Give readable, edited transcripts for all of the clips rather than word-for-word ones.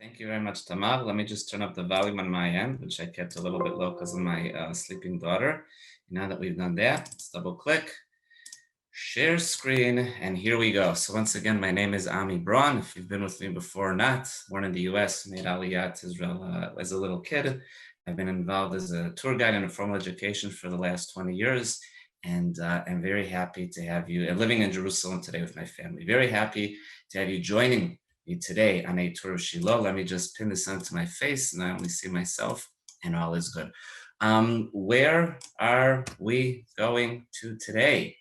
Thank you very much, Tamar. Let me just turn up the volume on my end, which I kept a little bit low because of my sleeping daughter. Now that we've done that, let's double click, share screen, and here we go. So once again, my name is Ami Braun. If you've been with me before or not, born in the US, made Aliyah to Israel as a little kid. I've been involved as a tour guide in formal education for the last 20 years. And I'm very happy to have you, living in Jerusalem today with my family. Very happy to have you joining me today on a tour of Shiloh. Let me just pin this onto my face and I only see myself and all is good. Where are we going to today?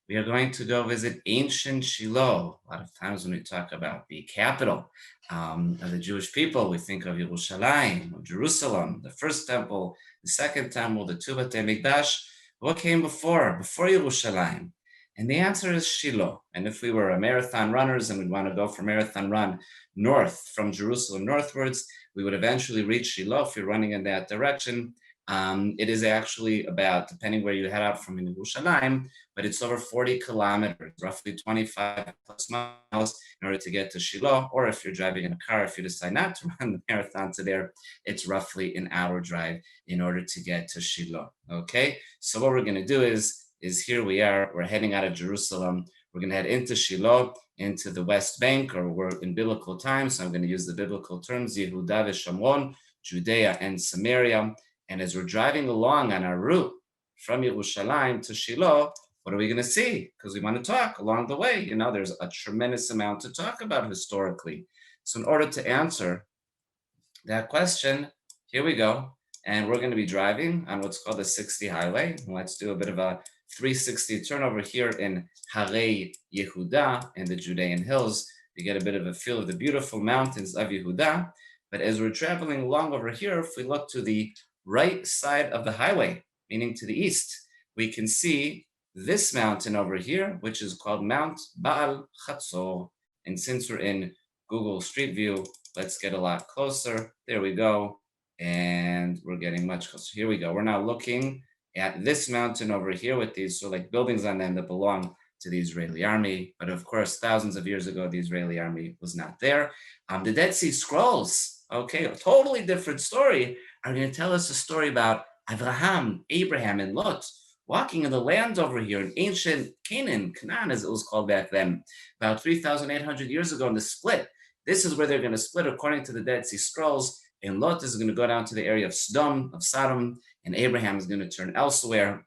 We are going to go visit ancient Shiloh. A lot of times when we talk about the capital of the Jewish people, we think of Yerushalayim, or Jerusalem, the first temple, the second temple, the two Batei Mikdash. What came before Yerushalayim? And the answer is Shiloh. And if we were marathon runners and we'd want to go for marathon run north from Jerusalem northwards, we would eventually reach Shiloh if you're running in that direction. It is actually about, depending where you head out from in Yerushalayim, but it's over 40 kilometers, roughly 25 plus miles in order to get to Shiloh. Or if you're driving in a car, if you decide not to run the marathon to there, it's roughly an hour drive in order to get to Shiloh. Okay, so what we're going to do is here we are, we're heading out of Jerusalem. We're going to head into Shiloh, into the West Bank, or we're in biblical times. So I'm going to use the biblical terms, Yehuda v'Shamron, Judea and Samaria. And as we're driving along on our route from Yerushalayim to Shiloh, what are we going to see? Because we want to talk along the way. You know, there's a tremendous amount to talk about historically. So in order to answer that question, here we go. And we're going to be driving on what's called the 60 highway. Let's do a bit of a 360 turn over here in Harei Yehuda in the Judean hills. We get a bit of a feel of the beautiful mountains of Yehuda. But as we're traveling along over here, if we look to the right side of the highway, meaning to the east, we can see this mountain over here, which is called Mount Baal Chatzor. And since we're in Google Street View, let's get a lot closer. There we go. And we're getting much closer. Here we go. We're now looking at this mountain over here with these sort of like buildings on them that belong to the Israeli army. But of course, thousands of years ago, the Israeli army was not there. The Dead Sea Scrolls, okay, a totally different story, are going to tell us a story about Abraham, and Lot walking in the land over here in ancient Canaan as it was called back then, about 3,800 years ago in the split. This is where they're going to split according to the Dead Sea Scrolls, and Lot is going to go down to the area of Sodom, and Abraham is going to turn elsewhere.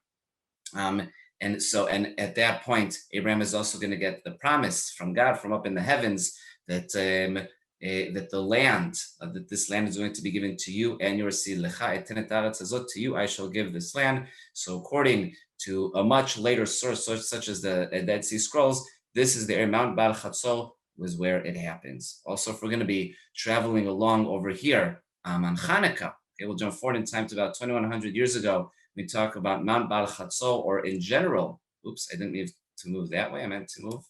And at that point, Abraham is also going to get the promise from God from up in the heavens that that the land, that this land is going to be given to you and your seed. To you I shall give this land. So according to a much later source, such as the Dead Sea Scrolls, this is the area, Mount Baal Chatzor was where it happens. Also, if we're going to be traveling along over here on Hanukkah, okay, we'll jump forward in time to about 2,100 years ago. We talk about Mount Baal Chatzor, or in general, oops, I didn't mean to move that way. I meant to move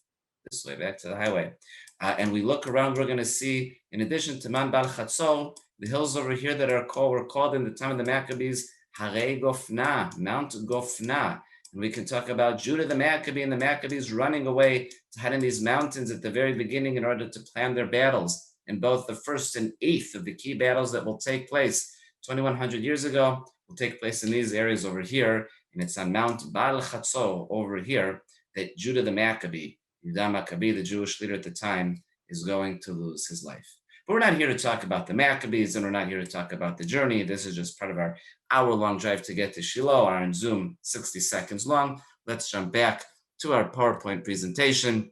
this way, back to the highway. And we look around, we're going to see, in addition to Mount Baal Chatzor, the hills over here that were called in the time of the Maccabees, Harei Gofna, Mount Gofna. And we can talk about Judah the Maccabee and the Maccabees running away to hide in these mountains at the very beginning in order to plan their battles. And both the first and eighth of the key battles that will take place 2,100 years ago will take place in these areas over here. And it's on Mount Baal Chatzor over here that Judah the Maccabee, Yehuda Maccabee, the Jewish leader at the time, is going to lose his life. But we're not here to talk about the Maccabees, and we're not here to talk about the journey. This is just part of our hour-long drive to get to Shiloh, our Zoom 60 seconds long. Let's jump back to our PowerPoint presentation.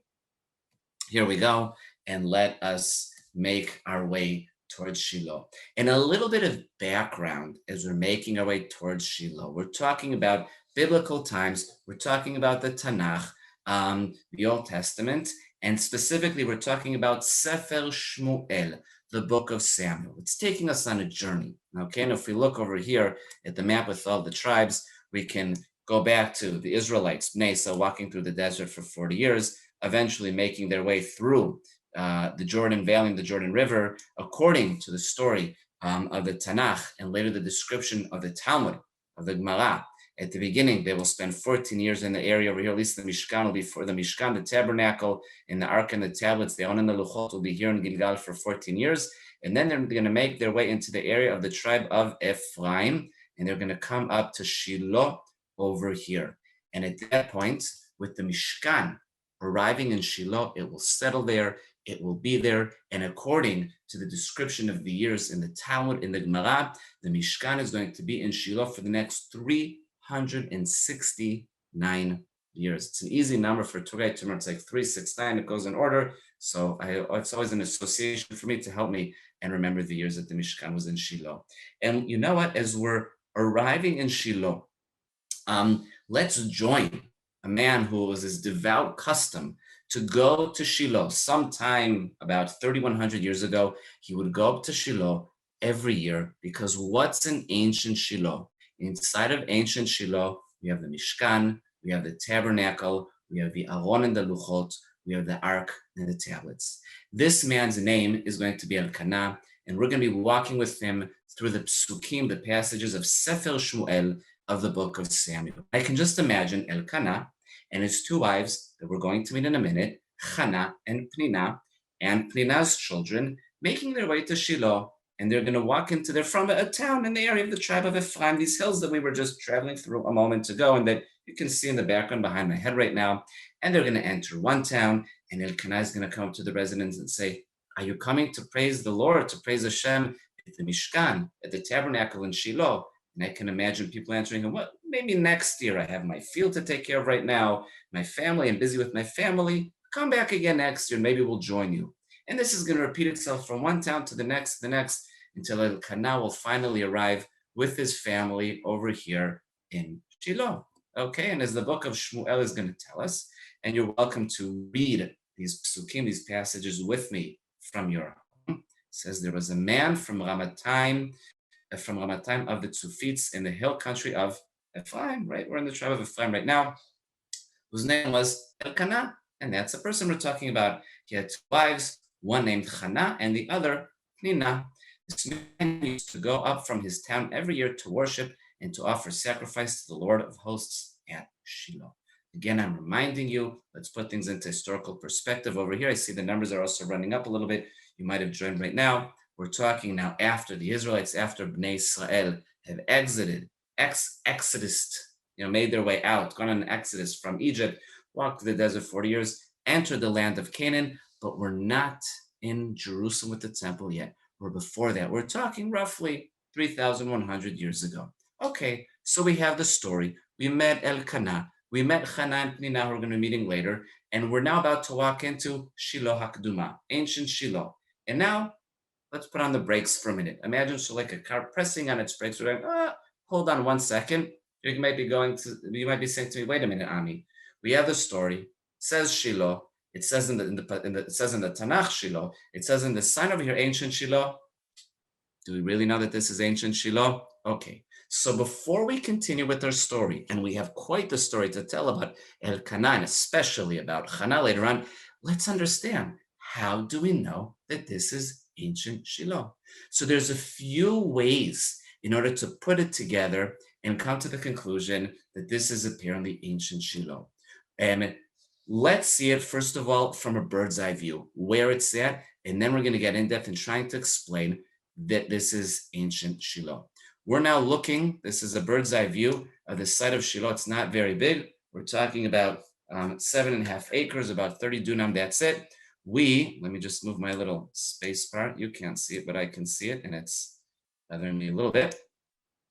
Here we go, and let us make our way towards Shiloh. And a little bit of background as we're making our way towards Shiloh. We're talking about biblical times. We're talking about the Tanakh, the Old Testament, and specifically we're talking about Sefer Shmuel, the book of Samuel. It's taking us on a journey, okay? And if we look over here at the map with all the tribes, we can go back to the Israelites, Bnei Yisrael, walking through the desert for 40 years, eventually making their way through the Jordan Valley and the Jordan River, according to the story of the Tanakh, and later the description of the Talmud, of the Gemara. At the beginning, they will spend 14 years in the area over here. At least the Mishkan will be for the Mishkan, the Tabernacle, and the Ark and the tablets. The On and the Luchot will be here in Gilgal for 14 years. And then they're going to make their way into the area of the tribe of Ephraim, and they're going to come up to Shiloh over here. And at that point, with the Mishkan arriving in Shiloh, it will settle there, it will be there, and according to the description of the years in the Talmud, in the Gemara, the Mishkan is going to be in Shiloh for the next 369 years. It's an easy number for Torah. It's like 369. It goes in order. So it's always an association for me to help me and remember the years that the Mishkan was in Shiloh. And you know what? As we're arriving in Shiloh, let's join a man who was his devout custom to go to Shiloh. Sometime about 3,100 years ago, he would go up to Shiloh every year, because what's in ancient Shiloh? Inside of ancient Shiloh, we have the Mishkan, we have the Tabernacle, we have the Aron and the Luchot, we have the Ark and the tablets. This man's name is going to be Elkanah, and we're going to be walking with him through the psukim, the passages of Sefer Shmuel of the book of Samuel. I can just imagine Elkanah and his two wives that we're going to meet in a minute, Chana and Pnina's children, making their way to Shiloh, and they're going to walk into from a town in the area of the tribe of Ephraim, these hills that we were just traveling through a moment ago, and that you can see in the background behind my head right now. And they're going to enter one town, and Elkanah is going to come to the residents and say, are you coming to praise the Lord, to praise Hashem at the Mishkan, at the Tabernacle in Shiloh? And I can imagine people answering him, well, maybe next year. I have my field to take care of right now. My family, I'm busy with my family. Come back again next year, maybe we'll join you. And this is going to repeat itself from one town to the next, until Elkanah will finally arrive with his family over here in Shiloh. Okay, and as the book of Shmuel is going to tell us, and you're welcome to read these psukim, these passages with me from your home. It says there was a man from Ramatayim of the Tzufits in the hill country of Ephraim, right? We're in the tribe of Ephraim right now, whose name was Elkanah, and that's the person we're talking about. He had two wives, one named Chana and the other Pnina. This man used to go up from his town every year to worship and to offer sacrifice to the Lord of hosts at Shiloh. Again, I'm reminding you, let's put things into historical perspective over here. I see the numbers are also running up a little bit. You might have joined right now. We're talking now after the Israelites, after Bnei Israel have made their way out, gone on an exodus from Egypt, walked through the desert 40 years, entered the land of Canaan, but we're not in Jerusalem with the temple yet. We're before that. We're talking roughly 3,100 years ago. Okay, so we have the story. We met Elkanah. We met Chana and Pnina, who we're going to be meeting later, and we're now about to walk into Shiloh HaKdumah, ancient Shiloh. And now, let's put on the brakes for a minute. Imagine so like a car pressing on its brakes. We're going, hold on 1 second. You might be saying to me, wait a minute, Ami. We have the story. It says Shiloh. It says it says in the Tanakh Shiloh. It says in the sign over here, ancient Shiloh. Do we really know that this is ancient Shiloh? Okay. So before we continue with our story, and we have quite the story to tell about Elkanah, and especially about Chana later on, let's understand, how do we know that this is ancient Shiloh? So there's a few ways in order to put it together and come to the conclusion that this is apparently ancient Shiloh. And let's see it, first of all, from a bird's eye view, where it's at, and then we're going to get in depth in trying to explain that this is ancient Shiloh. We're now looking, this is a bird's eye view of the site of Shiloh. It's not very big. We're talking about 7.5 acres, about 30 dunam, that's it. Let me just move my little space bar. You can't see it, but I can see it, and it's bothering me a little bit.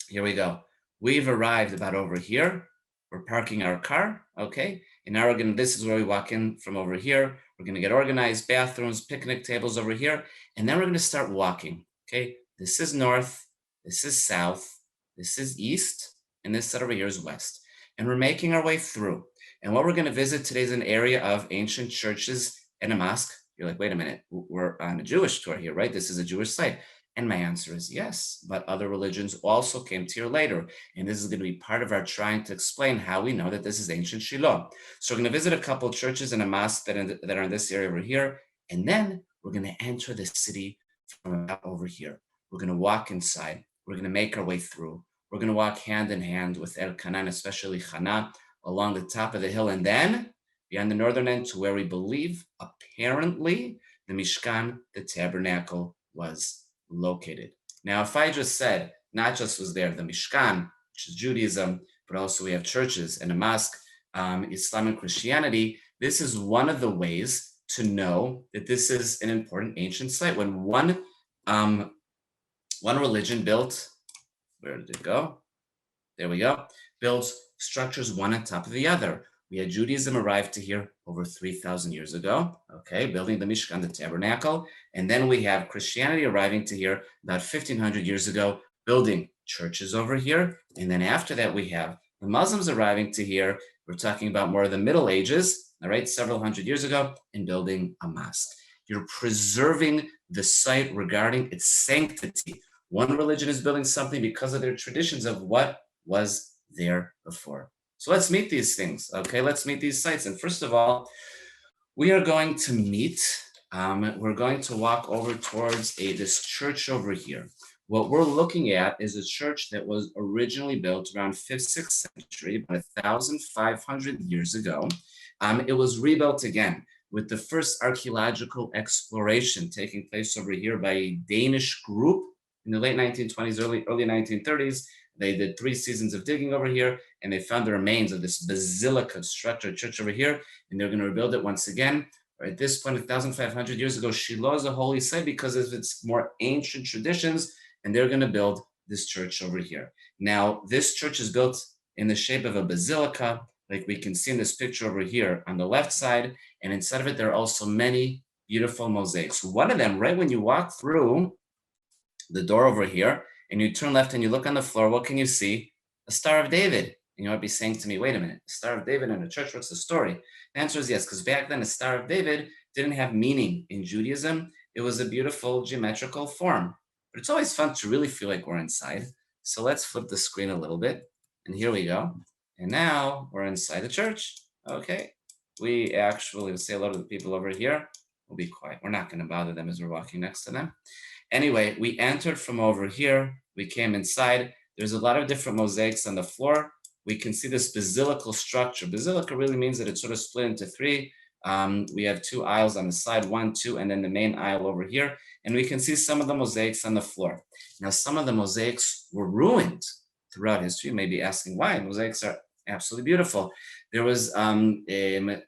Here we go. We've arrived about over here. We're parking our car, okay? And now this is where we walk in from over here. We're gonna get organized, bathrooms, picnic tables over here, and then we're gonna start walking, okay? This is north, this is south, this is east, and this side over here is west. And we're making our way through. And what we're gonna visit today is an area of ancient churches and a mosque. You're like, wait a minute, we're on a Jewish tour here, right? This is a Jewish site. And my answer is yes, but other religions also came to here later. And this is going to be part of our trying to explain how we know that this is ancient Shiloh. So we're going to visit a couple of churches and a mosque that are in this area over here. And then we're going to enter the city from about over here. We're going to walk inside. We're going to make our way through. We're going to walk hand in hand with Elkanah, especially Chana, along the top of the hill. And then beyond the northern end to where we believe, apparently, the Mishkan, the Tabernacle, was located. Now, if I just said, not just was there the Mishkan, which is Judaism, but also we have churches and a mosque, Islam and Christianity, this is one of the ways to know that this is an important ancient site. When one religion built, where did it go? There we go, built structures one on top of the other. We had Judaism arrive to here over 3,000 years ago, okay, building the Mishkan, the Tabernacle. And then we have Christianity arriving to here about 1,500 years ago, building churches over here. And then after that, we have the Muslims arriving to here. We're talking about more of the Middle Ages, all right, several hundred years ago, and building a mosque. You're preserving the site regarding its sanctity. One religion is building something because of their traditions of what was there before. So let's meet these things, okay? Let's meet these sites. And first of all, we are going to meet, we're going to walk over towards this church over here. What we're looking at is a church that was originally built around 5th, 6th century, about 1,500 years ago. It was rebuilt again with the first archaeological exploration taking place over here by a Danish group in the late 1920s, early 1930s. They did 3 seasons of digging over here, and they found the remains of this basilica structure church over here, and they're going to rebuild it once again. At this point, 1,500 years ago, Shiloh is a holy site because of its more ancient traditions, and they're going to build this church over here. Now, this church is built in the shape of a basilica, like we can see in this picture over here on the left side, and inside of it, there are also many beautiful mosaics. One of them, right when you walk through the door over here, and you turn left and you look on the floor, what can you see? A Star of David. And you might be saying to me, wait a minute, Star of David in a church, what's the story? The answer is yes, because back then the Star of David didn't have meaning in Judaism. It was a beautiful geometrical form. But it's always fun to really feel like we're inside. So let's flip the screen a little bit. And here we go. And now we're inside the church. Okay. We actually will say hello to the people over here. We'll be quiet. We're not going to bother them as we're walking next to them. Anyway, we entered from over here. We came inside. There's a lot of different mosaics on the floor. We can see this basilical structure. Basilica really means that it's sort of split into 3. We have 2 aisles on the side, 1, 2, and then the main aisle over here. And we can see some of the mosaics on the floor. Now, some of the mosaics were ruined throughout history. You may be asking why. Mosaics are absolutely beautiful. There was, the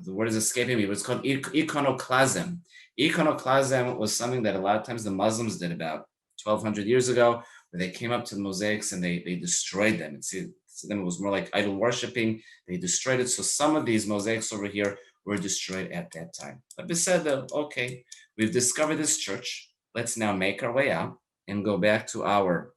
word is escaping me, but it's called iconoclasm. Iconoclasm was something that a lot of times the Muslims did about 1,200 years ago, where they came up to the mosaics and they destroyed them. To them, it was more like idol worshiping. They destroyed it. So some of these mosaics over here were destroyed at that time. But they said, okay, we've discovered this church. Let's now make our way out and go back to our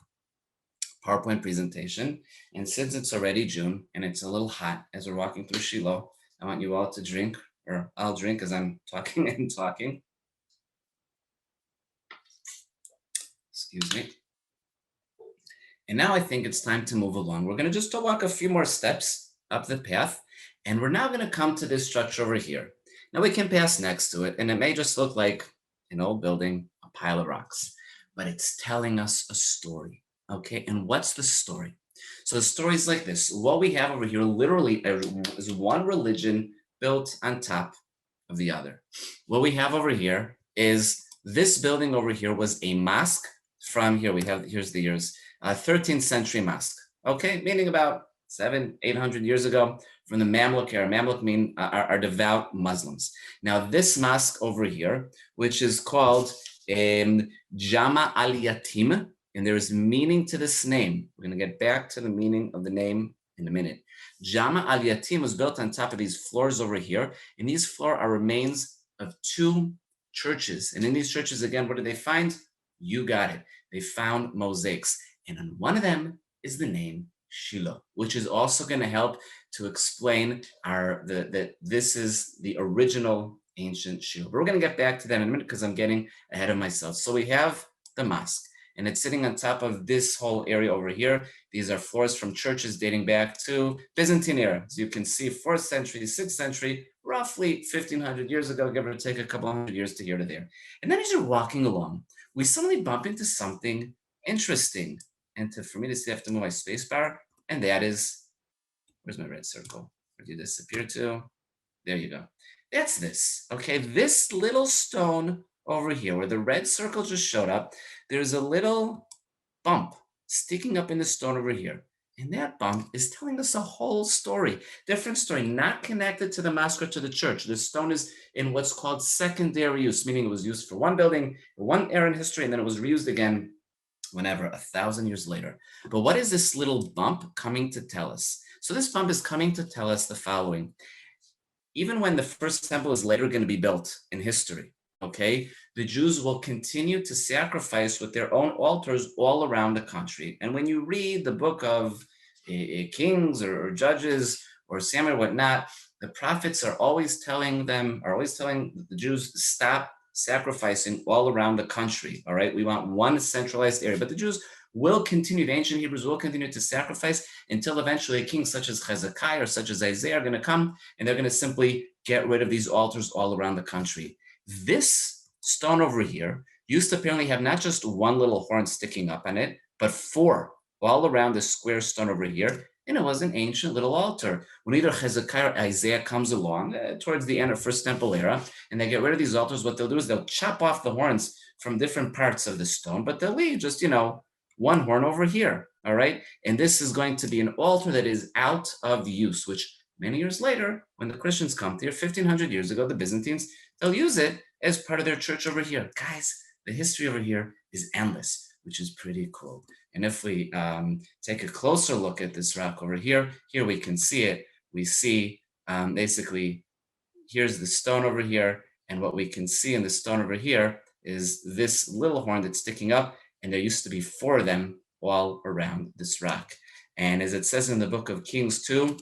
PowerPoint presentation. And since it's already June and it's a little hot as we're walking through Shiloh, I want you all to drink, or I'll drink as I'm talking and talking. Excuse me. And now I think it's time to move along. We're going to just walk a few more steps up the path, and we're now going to come to this structure over here. Now we can pass next to it, and it may just look like an old building, a pile of rocks, but it's telling us a story, okay? And what's the story? So the story is like this. What we have over here literally is one religion built on top of the other. What we have over here is this building over here was a mosque from here. Here's the years, 13th century mosque. Okay, meaning about 700-800 years ago from the Mamluk era. Mamluk mean are devout Muslims. Now this mosque over here, which is called Jama al Yatim, and there is meaning to this name. We're going to get back to the meaning of the name in a minute. Jama al Yatim was built on top of these floors over here, and these floors are remains of 2 churches. And in these churches, again, what did they find? You got it. They found mosaics. And on one of them is the name Shiloh, which is also going to help to explain that this is the original ancient Shiloh. But we're going to get back to that in a minute because I'm getting ahead of myself. So we have the mosque, and it's sitting on top of this whole area over here. These are floors from churches dating back to Byzantine era. As you can see, 4th century, 6th century, roughly 1,500 years ago, give or take a couple hundred years to here to there. And then as you're walking along, we suddenly bump into something interesting. And for me to see, I have to move my space bar. And that is, where's my red circle? Where did you disappear to? There you go. That's this, okay? This little stone over here, where the red circle just showed up, there's a little bump sticking up in the stone over here. And that bump is telling us a whole story, different story, not connected to the mosque or to the church. This stone is in what's called secondary use, meaning it was used for one building, one era in history, and then it was reused again whenever, 1,000 years later. But what is this little bump coming to tell us? So this bump is coming to tell us the following. Even when the first temple is later going to be built in history, okay, the Jews will continue to sacrifice with their own altars all around the country. And when you read the book of Kings or Judges or Samuel or whatnot, the prophets are always telling the Jews, stop sacrificing all around the country, all right? We want one centralized area. But the Jews will continue, the ancient Hebrews will continue to sacrifice until eventually a king such as Hezekiah or such as Isaiah are going to come, and they're going to simply get rid of these altars all around the country. This stone over here used to apparently have not just one little horn sticking up on it, but 4 all around the square stone over here, and it was an ancient little altar. When either Hezekiah or Isaiah comes along towards the end of First Temple era, and they get rid of these altars, what they'll do is they'll chop off the horns from different parts of the stone, but they'll leave just, one horn over here, all right? And this is going to be an altar that is out of use, which many years later, when the Christians come here, 1,500 years ago, the Byzantines, they'll use it as part of their church over here. Guys, the history over here is endless, which is pretty cool. And if we take a closer look at this rock over here, here we can see it. We see basically, here's the stone over here, and what we can see in the stone over here is this little horn that's sticking up, and there used to be 4 of them all around this rock. And as it says in the book of Kings 2,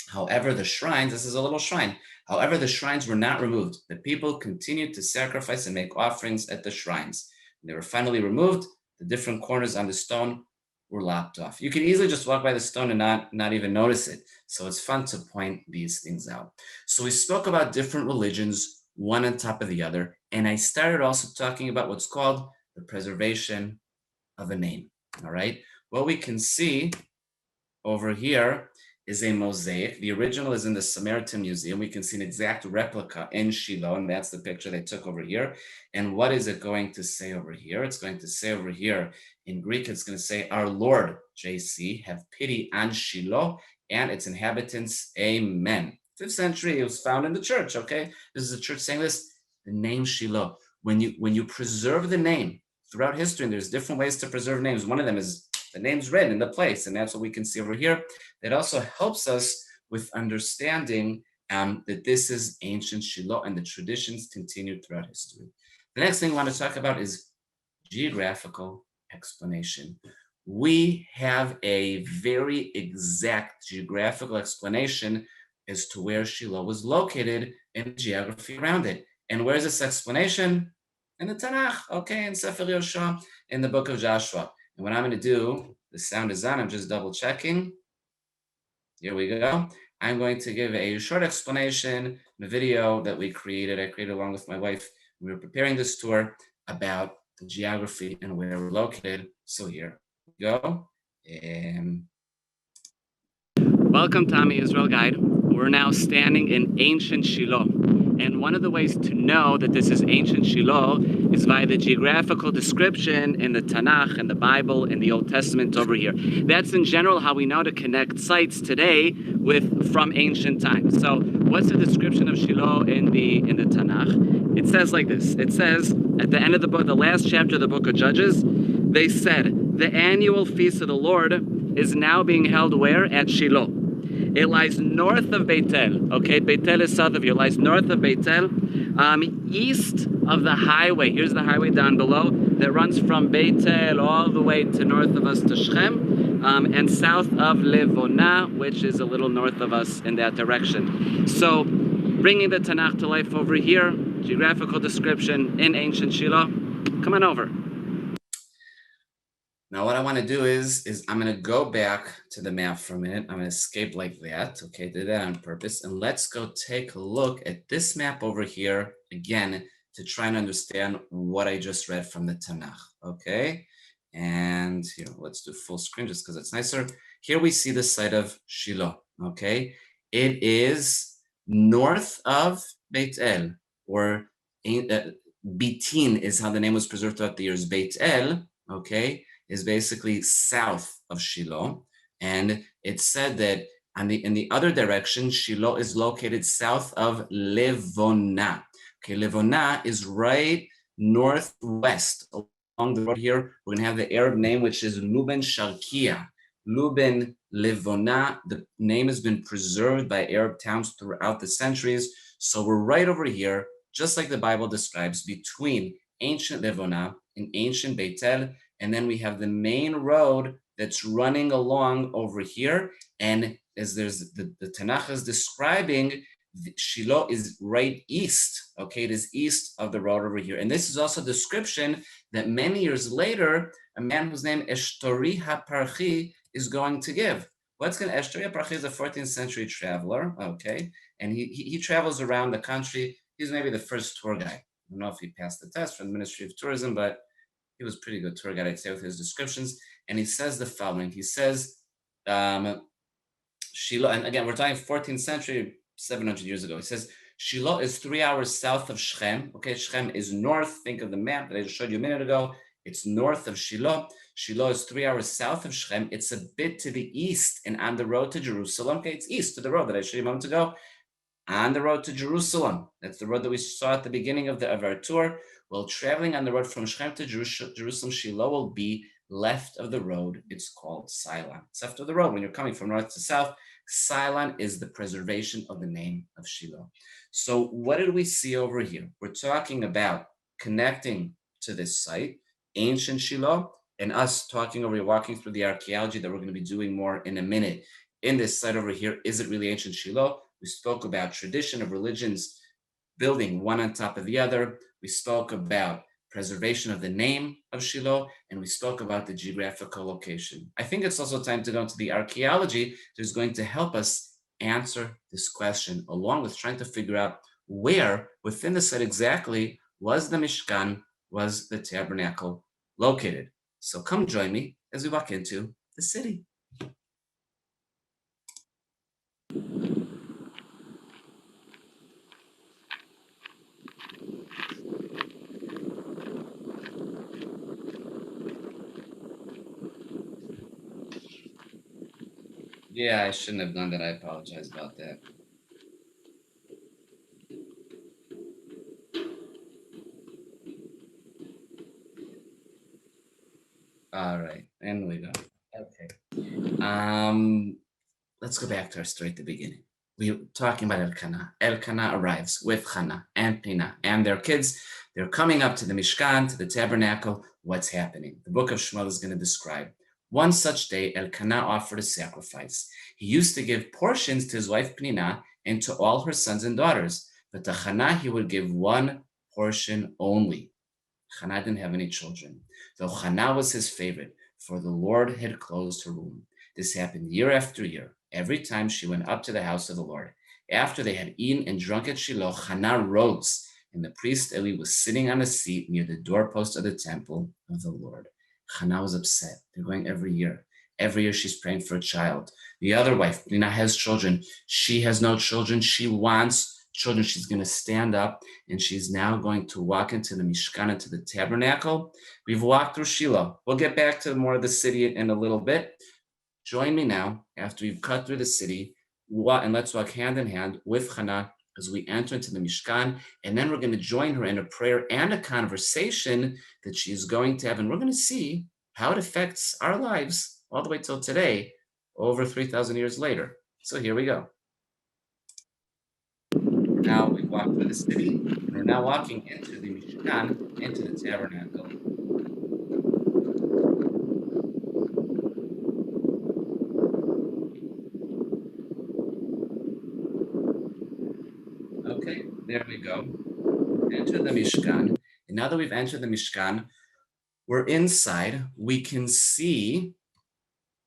however, the shrines, this is a little shrine, however, the shrines were not removed. The people continued to sacrifice and make offerings at the shrines. When they were finally removed, the different corners on the stone were lopped off. You can easily just walk by the stone and not even notice it. So it's fun to point these things out. So we spoke about different religions, one on top of the other. And I started also talking about what's called the preservation of a name, all right? What we can see over here is a mosaic. The original is in the Samaritan Museum. We can see an exact replica in Shiloh, and that's the picture they took over here. And what is it going to say over here? It's going to say over here, in Greek, it's going to say, our Lord, JC, have pity on Shiloh and its inhabitants, amen. 5th century, it was found in the church, okay? This is a church saying this, the name Shiloh. When you preserve the name throughout history, and there's different ways to preserve names. One of them is the name's written in the place, and that's what we can see over here. That also helps us with understanding that this is ancient Shiloh, and the traditions continued throughout history. The next thing I want to talk about is geographical explanation. We have a very exact geographical explanation as to where Shiloh was located and the geography around it. And where's this explanation? In the Tanakh, okay, in Sefer Yoshua, in the book of Joshua. And what I'm going to do, the sound is on, I'm just double checking. Here we go. I'm going to give a short explanation in a video that I created along with my wife. We were preparing this tour about the geography and where we're located. So here we go. Welcome to Ami Israel Guide. We're now standing in ancient Shiloh. And one of the ways to know that this is ancient Shiloh is via the geographical description in the Tanakh and the Bible and the Old Testament over here. That's in general how we know to connect sites today from ancient times. So what's the description of Shiloh in the Tanakh? It says like this. It says at the end of the book, the last chapter of the book of Judges, they said, the annual feast of the Lord is now being held where? At Shiloh. It lies north of Beitel. Okay, Beitel is south of here. It lies north of Beitel, east of the highway. Here's the highway down below that runs from Beitel all the way to north of us to Shechem, and south of Levona, which is a little north of us in that direction. So, bringing the Tanakh to life over here, geographical description in ancient Shiloh. Come on over. Now what I want to do is I'm going to go back to the map for a minute. I'm going to escape like that. Okay, did that on purpose. And let's go take a look at this map over here again to try and understand what I just read from the Tanakh. Okay, and here, let's do full screen just because it's nicer. Here we see the site of Shiloh. Okay, it is north of Beit El, or Bitin is how the name was preserved throughout the years. Beit El, okay, is basically south of Shiloh. And it's said that in the other direction, Shiloh is located south of Levona. Okay, Levona is right northwest along the road here. We're going to have the Arab name, which is Rubin Sharkia. Rubin Levona, the name has been preserved by Arab towns throughout the centuries. So we're right over here, just like the Bible describes, between ancient Levona and ancient Beit El. And then we have the main road that's running along over here. And as there's the Tanakh is describing, Shiloh is right east. Okay, it is east of the road over here. And this is also a description that many years later, a man whose name Eshtori HaParchi is going to give. What's going to Eshtori HaParchi is a 14th century traveler, okay? And he travels around the country. He's maybe the first tour guide. I don't know if he passed the test from the Ministry of Tourism, but he was a pretty good tour guide, I'd say, with his descriptions. And he says the following. He says, Shiloh, and again, we're talking 14th century, 700 years ago. He says, Shiloh is 3 hours south of Shechem. Okay, Shechem is north. Think of the map that I just showed you a minute ago. It's north of Shiloh. Shiloh is 3 hours south of Shechem. It's a bit to the east and on the road to Jerusalem. Okay, it's east to the road that I showed you a moment ago. On the road to Jerusalem. That's the road that we saw at the beginning of our tour. While traveling on the road from Shechem to Jerusalem, Shiloh will be left of the road. It's called Silon. It's left of the road when you're coming from north to south. Silon is the preservation of the name of Shiloh. So what did we see over here? We're talking about connecting to this site, ancient Shiloh, and us talking over here, walking through the archaeology that we're going to be doing more in a minute. In this site over here, is it really ancient Shiloh? We spoke about tradition of religions building one on top of the other. We spoke about preservation of the name of Shiloh, and we spoke about the geographical location. I think it's also time to go into the archaeology that's going to help us answer this question, along with trying to figure out where within the site exactly was the Mishkan, was the Tabernacle located. So come join me as we walk into the city. Yeah, I shouldn't have done that. I apologize about that. All right, and we go. Okay. Let's go back to our story at the beginning. We were talking about Elkanah. Elkanah arrives with Chana and Pina and their kids. They're coming up to the Mishkan, to the Tabernacle. What's happening? The book of Shmuel is going to describe. One such day, Elkanah offered a sacrifice. He used to give portions to his wife Pnina and to all her sons and daughters, but to Chana he would give one portion only. Chana didn't have any children, though Chana was his favorite, for the Lord had closed her womb. This happened year after year, every time she went up to the house of the Lord. After they had eaten and drunk at Shiloh, Chana rose, and the priest Eli was sitting on a seat near the doorpost of the temple of the Lord. Chana was upset. They're going every year. Every year she's praying for a child. The other wife, Pnina, has children. She has no children. She wants children. She's going to stand up, and she's now going to walk into the Mishkan, into the Tabernacle. We've walked through Shiloh. We'll get back to more of the city in a little bit. Join me now, after we've cut through the city, and let's walk hand in hand with Chana as we enter into the Mishkan, and then we're going to join her in a prayer and a conversation that she's going to have, and we're going to see how it affects our lives all the way till today, over 3,000 years later. So here we go. Now we've walked through the city, and we're now walking into the Mishkan, into the Tabernacle. Okay, there we go. Enter the Mishkan. And now that we've entered the Mishkan, we're inside. We can see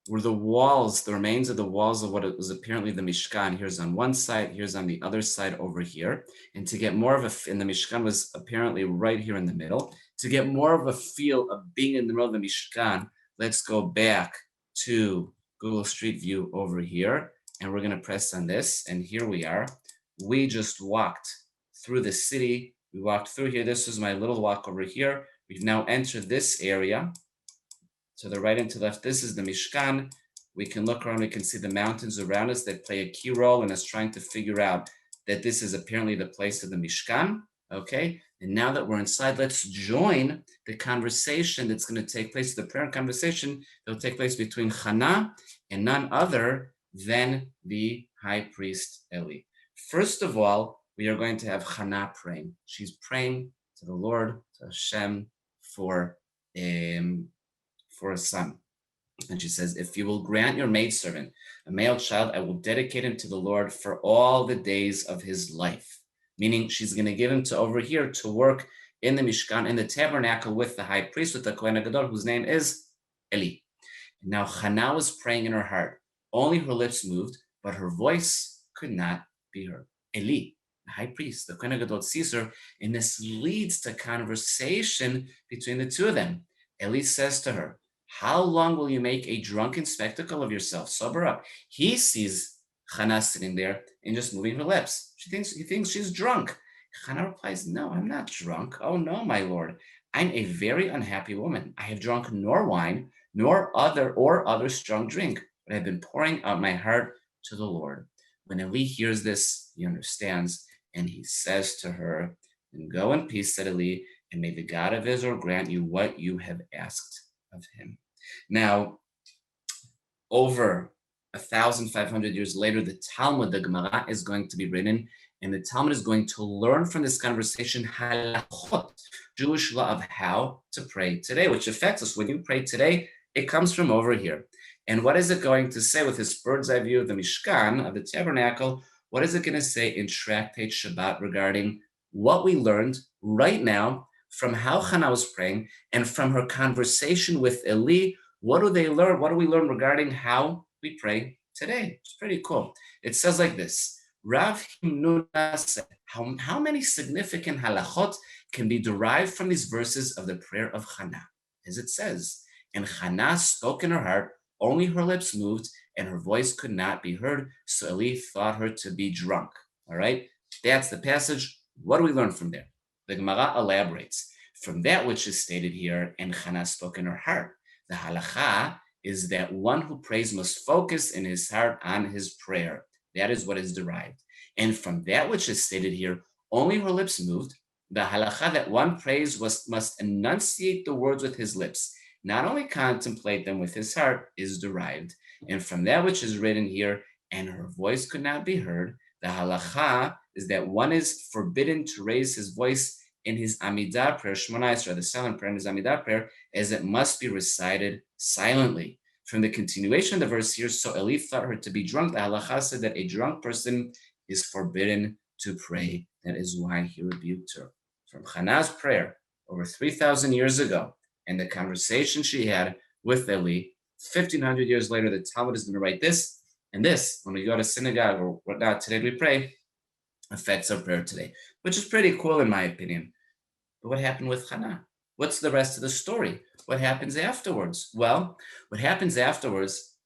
where the walls, the remains of the walls of what it was apparently the Mishkan. Here's on one side, here's on the other side over here. And to get more of and the Mishkan was apparently right here in the middle. To get more of a feel of being in the middle of the Mishkan, let's go back to Google Street View over here. And we're going to press on this. And here we are. We just walked through the city We walked through here. This was my little walk over here. We've now entered this area. To the right and to the left, this is the Mishkan. We can look around, we can see the mountains around us that play a key role in us trying to figure out that this is apparently the place of the Mishkan, okay? And now that we're inside, let's join the conversation that's going to take place, the prayer and conversation that will take place between Chana and none other than the high priest Eli. First of all, we are going to have Chana praying. She's praying to the Lord, to Hashem, for a son. And she says, if you will grant your maidservant a male child, I will dedicate him to the Lord for all the days of his life. Meaning she's going to give him to over here to work in the Mishkan, in the Tabernacle with the high priest, with the Kohen HaGadol, whose name is Eli. Now Chana was praying in her heart. Only her lips moved, but her voice could not be heard. Eli, the high priest, the Kohen HaGadol, sees her, and this leads to conversation between the two of them. Eli says to her, how long will you make a drunken spectacle of yourself? Sober up. He sees Chana sitting there and just moving her lips. He thinks she's drunk. Chana replies, no, I'm not drunk. Oh no, my lord. I'm a very unhappy woman. I have drunk nor wine, nor other strong drink, but I've been pouring out my heart to the Lord. When Eli hears this, he understands, and he says to her, and go in peace, said Eli, and may the God of Israel grant you what you have asked of him. Now, over 1,500 years later, the Talmud, the Gemara, is going to be written, and the Talmud is going to learn from this conversation halachot, Jewish law of how to pray today, which affects us. When you pray today, it comes from over here. And what is it going to say with this bird's eye view of the Mishkan, of the Tabernacle? What is it going to say in Tractate Shabbat regarding what we learned right now from how Chana was praying and from her conversation with Eli? What do they learn? What do we learn regarding how we pray today? It's pretty cool. It says like this, Rav Himnuna said, how many significant halachot can be derived from these verses of the prayer of Chana? As it says, and Chana spoke in her heart, only her lips moved, and her voice could not be heard, so Eli thought her to be drunk. All right, that's the passage. What do we learn from there? The Gemara elaborates. From that which is stated here, and Chana spoke in her heart, the halacha is that one who prays must focus in his heart on his prayer. That is what is derived. And from that which is stated here, only her lips moved, the halacha that one prays must enunciate the words with his lips, not only contemplate them with his heart, is derived. And from that which is written here, and her voice could not be heard, the halacha is that one is forbidden to raise his voice in his Amidah prayer, Shmona Esrei, the silent prayer in his Amidah prayer, as it must be recited silently. From the continuation of the verse here, so Eli thought her to be drunk. The halacha said that a drunk person is forbidden to pray. That is why he rebuked her. From Chana's prayer over 3,000 years ago, and the conversation she had with Eli, 1,500 years later, the Talmud is going to write this, and this, when we go to synagogue or whatnot, today we pray, affects our prayer today, which is pretty cool in my opinion. But what happened with Chana? What's the rest of the story? What happens afterwards? Well, what happens afterwards,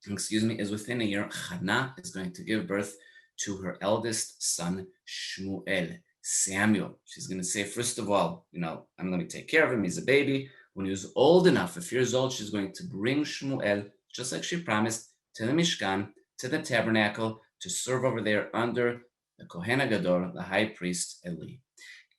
is within a year, Chana is going to give birth to her eldest son, Shmuel, Samuel. She's going to say, first of all, I'm going to take care of him. He's a baby. When he was old enough, a few years old, she's going to bring Shmuel, just like she promised, to the Mishkan, to the Tabernacle, to serve over there under the Kohen HaGadol, the high priest Eli.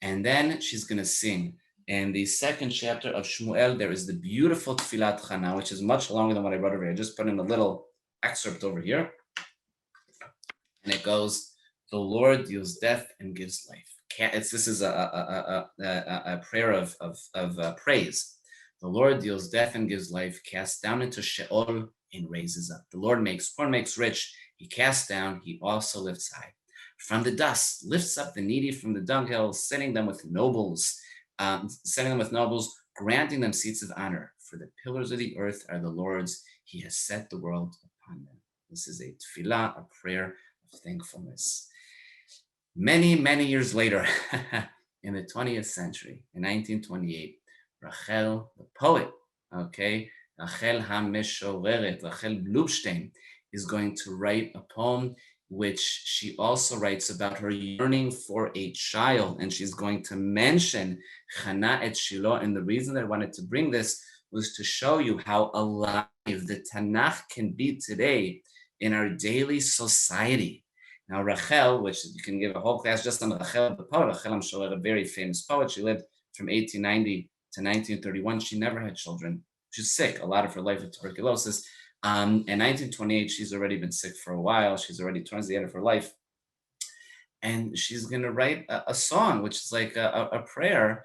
And then she's going to sing. In the second chapter of Shmuel, there is the beautiful Tfilat Chana, which is much longer than what I wrote over here. I just put in a little excerpt over here. And it goes, the Lord deals death and gives life. This is a prayer of praise. The Lord deals death and gives life, casts down into Sheol and raises up. The Lord makes poor, makes rich. He casts down, he also lifts high. From the dust, lifts up the needy from the dunghill, setting them with nobles, granting them seats of honor. For the pillars of the earth are the Lord's. He has set the world upon them. This is a tefillah, a prayer of thankfulness. Many, many years later, in the 20th century, in 1928, Rachel, the poet, Rachel HaMeshoreret, Rachel Blubstein, is going to write a poem which she also writes about her yearning for a child, and she's going to mention Chana et Shiloh. And the reason that I wanted to bring this was to show you how alive the Tanakh can be today in our daily society. Now, Rachel, which you can give a whole class just on Rachel, the poet, Rachel, I'm sure, a very famous poet. She lived from 1890 to 1931. She never had children. She's sick a lot of her life with tuberculosis. In 1928, she's already been sick for a while. She's already towards the end of her life. And she's going to write a song, which is like a prayer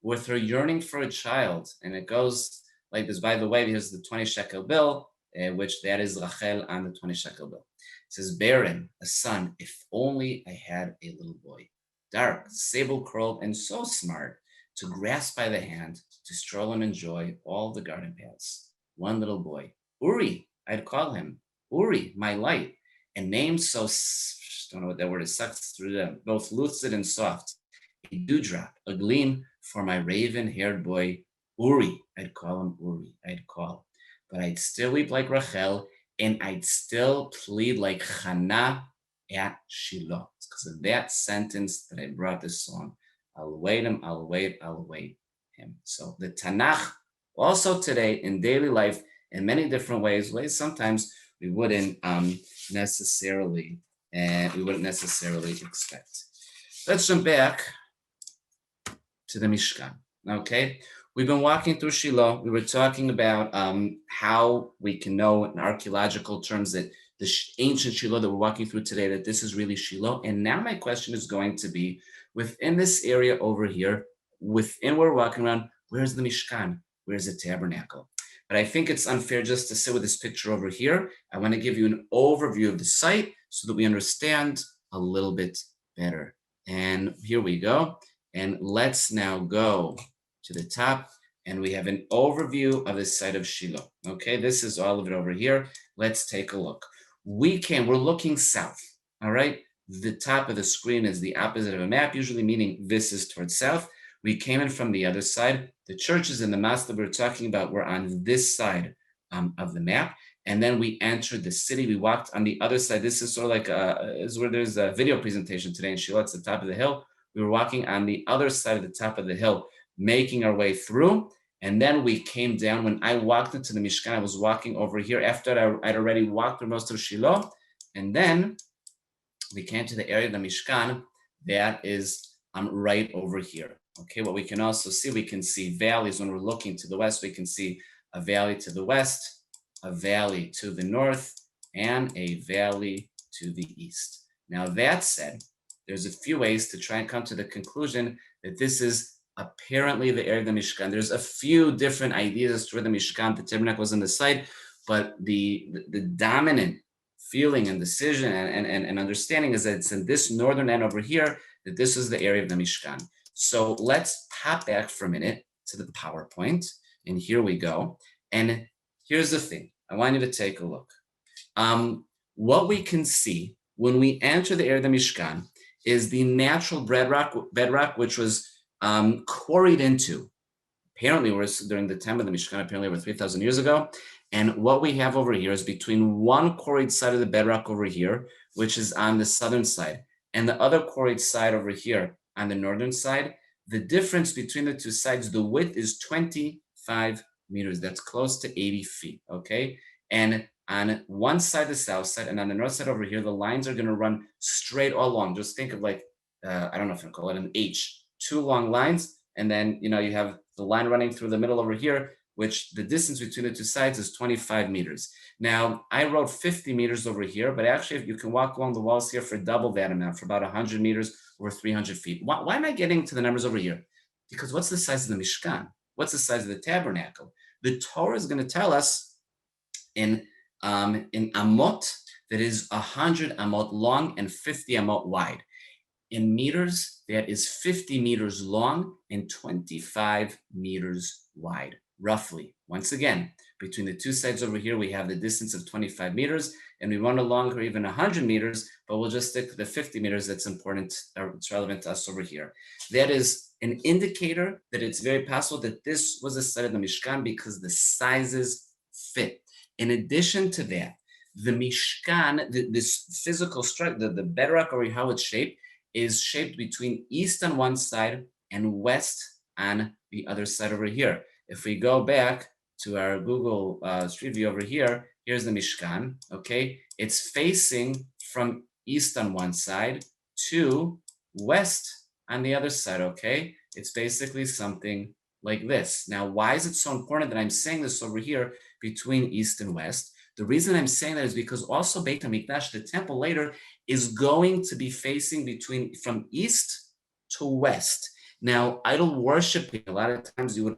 with her yearning for a child. And it goes like this. By the way, here's the 20 shekel bill, which that is Rachel on the 20 shekel bill. It says, barren, a son, if only I had a little boy, dark, sable-curled, and so smart, to grasp by the hand, to stroll and enjoy all the garden paths. One little boy, Uri, I'd call him, Uri, my light, and named so, don't know what that word is, sucks through them, both lucid and soft, a dewdrop, a gleam for my raven-haired boy, Uri, I'd call him Uri, I'd call. But I'd still weep like Rachel, and I'd still plead like Chana at Shiloh. It's because of that sentence that I brought this song. I'll await him, I'll await him. So the Tanakh, also today in daily life, in many different ways sometimes we wouldn't necessarily expect. Let's jump back to the Mishkan. Okay, we've been walking through Shiloh. We were talking about how we can know in archaeological terms that the ancient Shiloh that we're walking through today, that this is really Shiloh. And now my question is going to be, within this area over here, within where we're walking around, where's the Mishkan? Where's the Tabernacle? But I think it's unfair just to sit with this picture over here. I want to give you an overview of the site so that we understand a little bit better. And here we go. And let's now go to the top, and we have an overview of the site of Shiloh. Okay, this is all of it over here. Let's take a look. We're looking south, all right? The top of the screen is the opposite of a map, usually meaning this is towards south. We came in from the other side. The churches and the mosque that we're talking about were on this side of the map. And then we entered the city. We walked on the other side. This is sort of like is where there's a video presentation today in Shiloh. It's the top of the hill. We were walking on the other side of the top of the hill, making our way through. And then we came down. When I walked into the Mishkan, I was walking over here after I'd already walked through most of Shiloh. And then we came to the area of the Mishkan that is right over here. Okay, what we can also see, we can see valleys. When we're looking to the west, we can see a valley to the west, a valley to the north, and a valley to the east. Now that said, there's a few ways to try and come to the conclusion that this is apparently the area of the Mishkan. There's a few different ideas as to where the Mishkan, the Tabernacle, was on the site, but the dominant feeling and decision and understanding is that it's in this northern end over here that this is the area of the Mishkan. So let's pop back for a minute to the PowerPoint, and here we go. And here's the thing. I want you to take a look. What we can see when we enter the area of the Mishkan is the natural bedrock which was quarried into. Apparently, during the time of the Mishkan, apparently over 3,000 years ago. And what we have over here is between one quarried side of the bedrock over here, which is on the southern side, and the other quarried side over here on the northern side. The difference between the two sides, the width is 25 meters. That's close to 80 feet, okay? And on one side, the south side, and on the north side over here, the lines are going to run straight all along. Just think of like, I don't know if I call it an H, two long lines, and then, you have the line running through the middle over here, which the distance between the two sides is 25 meters. Now, I wrote 50 meters over here, but actually, if you can walk along the walls here for double that amount, for about 100 meters or 300 feet. Why am I getting to the numbers over here? Because what's the size of the Mishkan? What's the size of the Tabernacle? The Torah is going to tell us in amot that is 100 amot long and 50 amot wide. In meters, that is 50 meters long and 25 meters wide, roughly. Once again, between the two sides over here, we have the distance of 25 meters, and we run along or even 100 meters, but we'll just stick to the 50 meters that's important, or it's relevant to us over here. That is an indicator that it's very possible that this was a site of the Mishkan because the sizes fit. In addition to that, The Mishkan, this physical structure, the bedrock or how it's shaped, is shaped between east on one side and west on the other side over here. If we go back to our Google Street View over here, here's the Mishkan, okay? It's facing from east on one side to west on the other side, okay? It's basically something like this. Now, why is it so important that I'm saying this over here between east and west? The reason I'm saying that is because also Beit HaMikdash, the temple later, is going to be facing from east to west. Now, idol worshiping, a lot of times you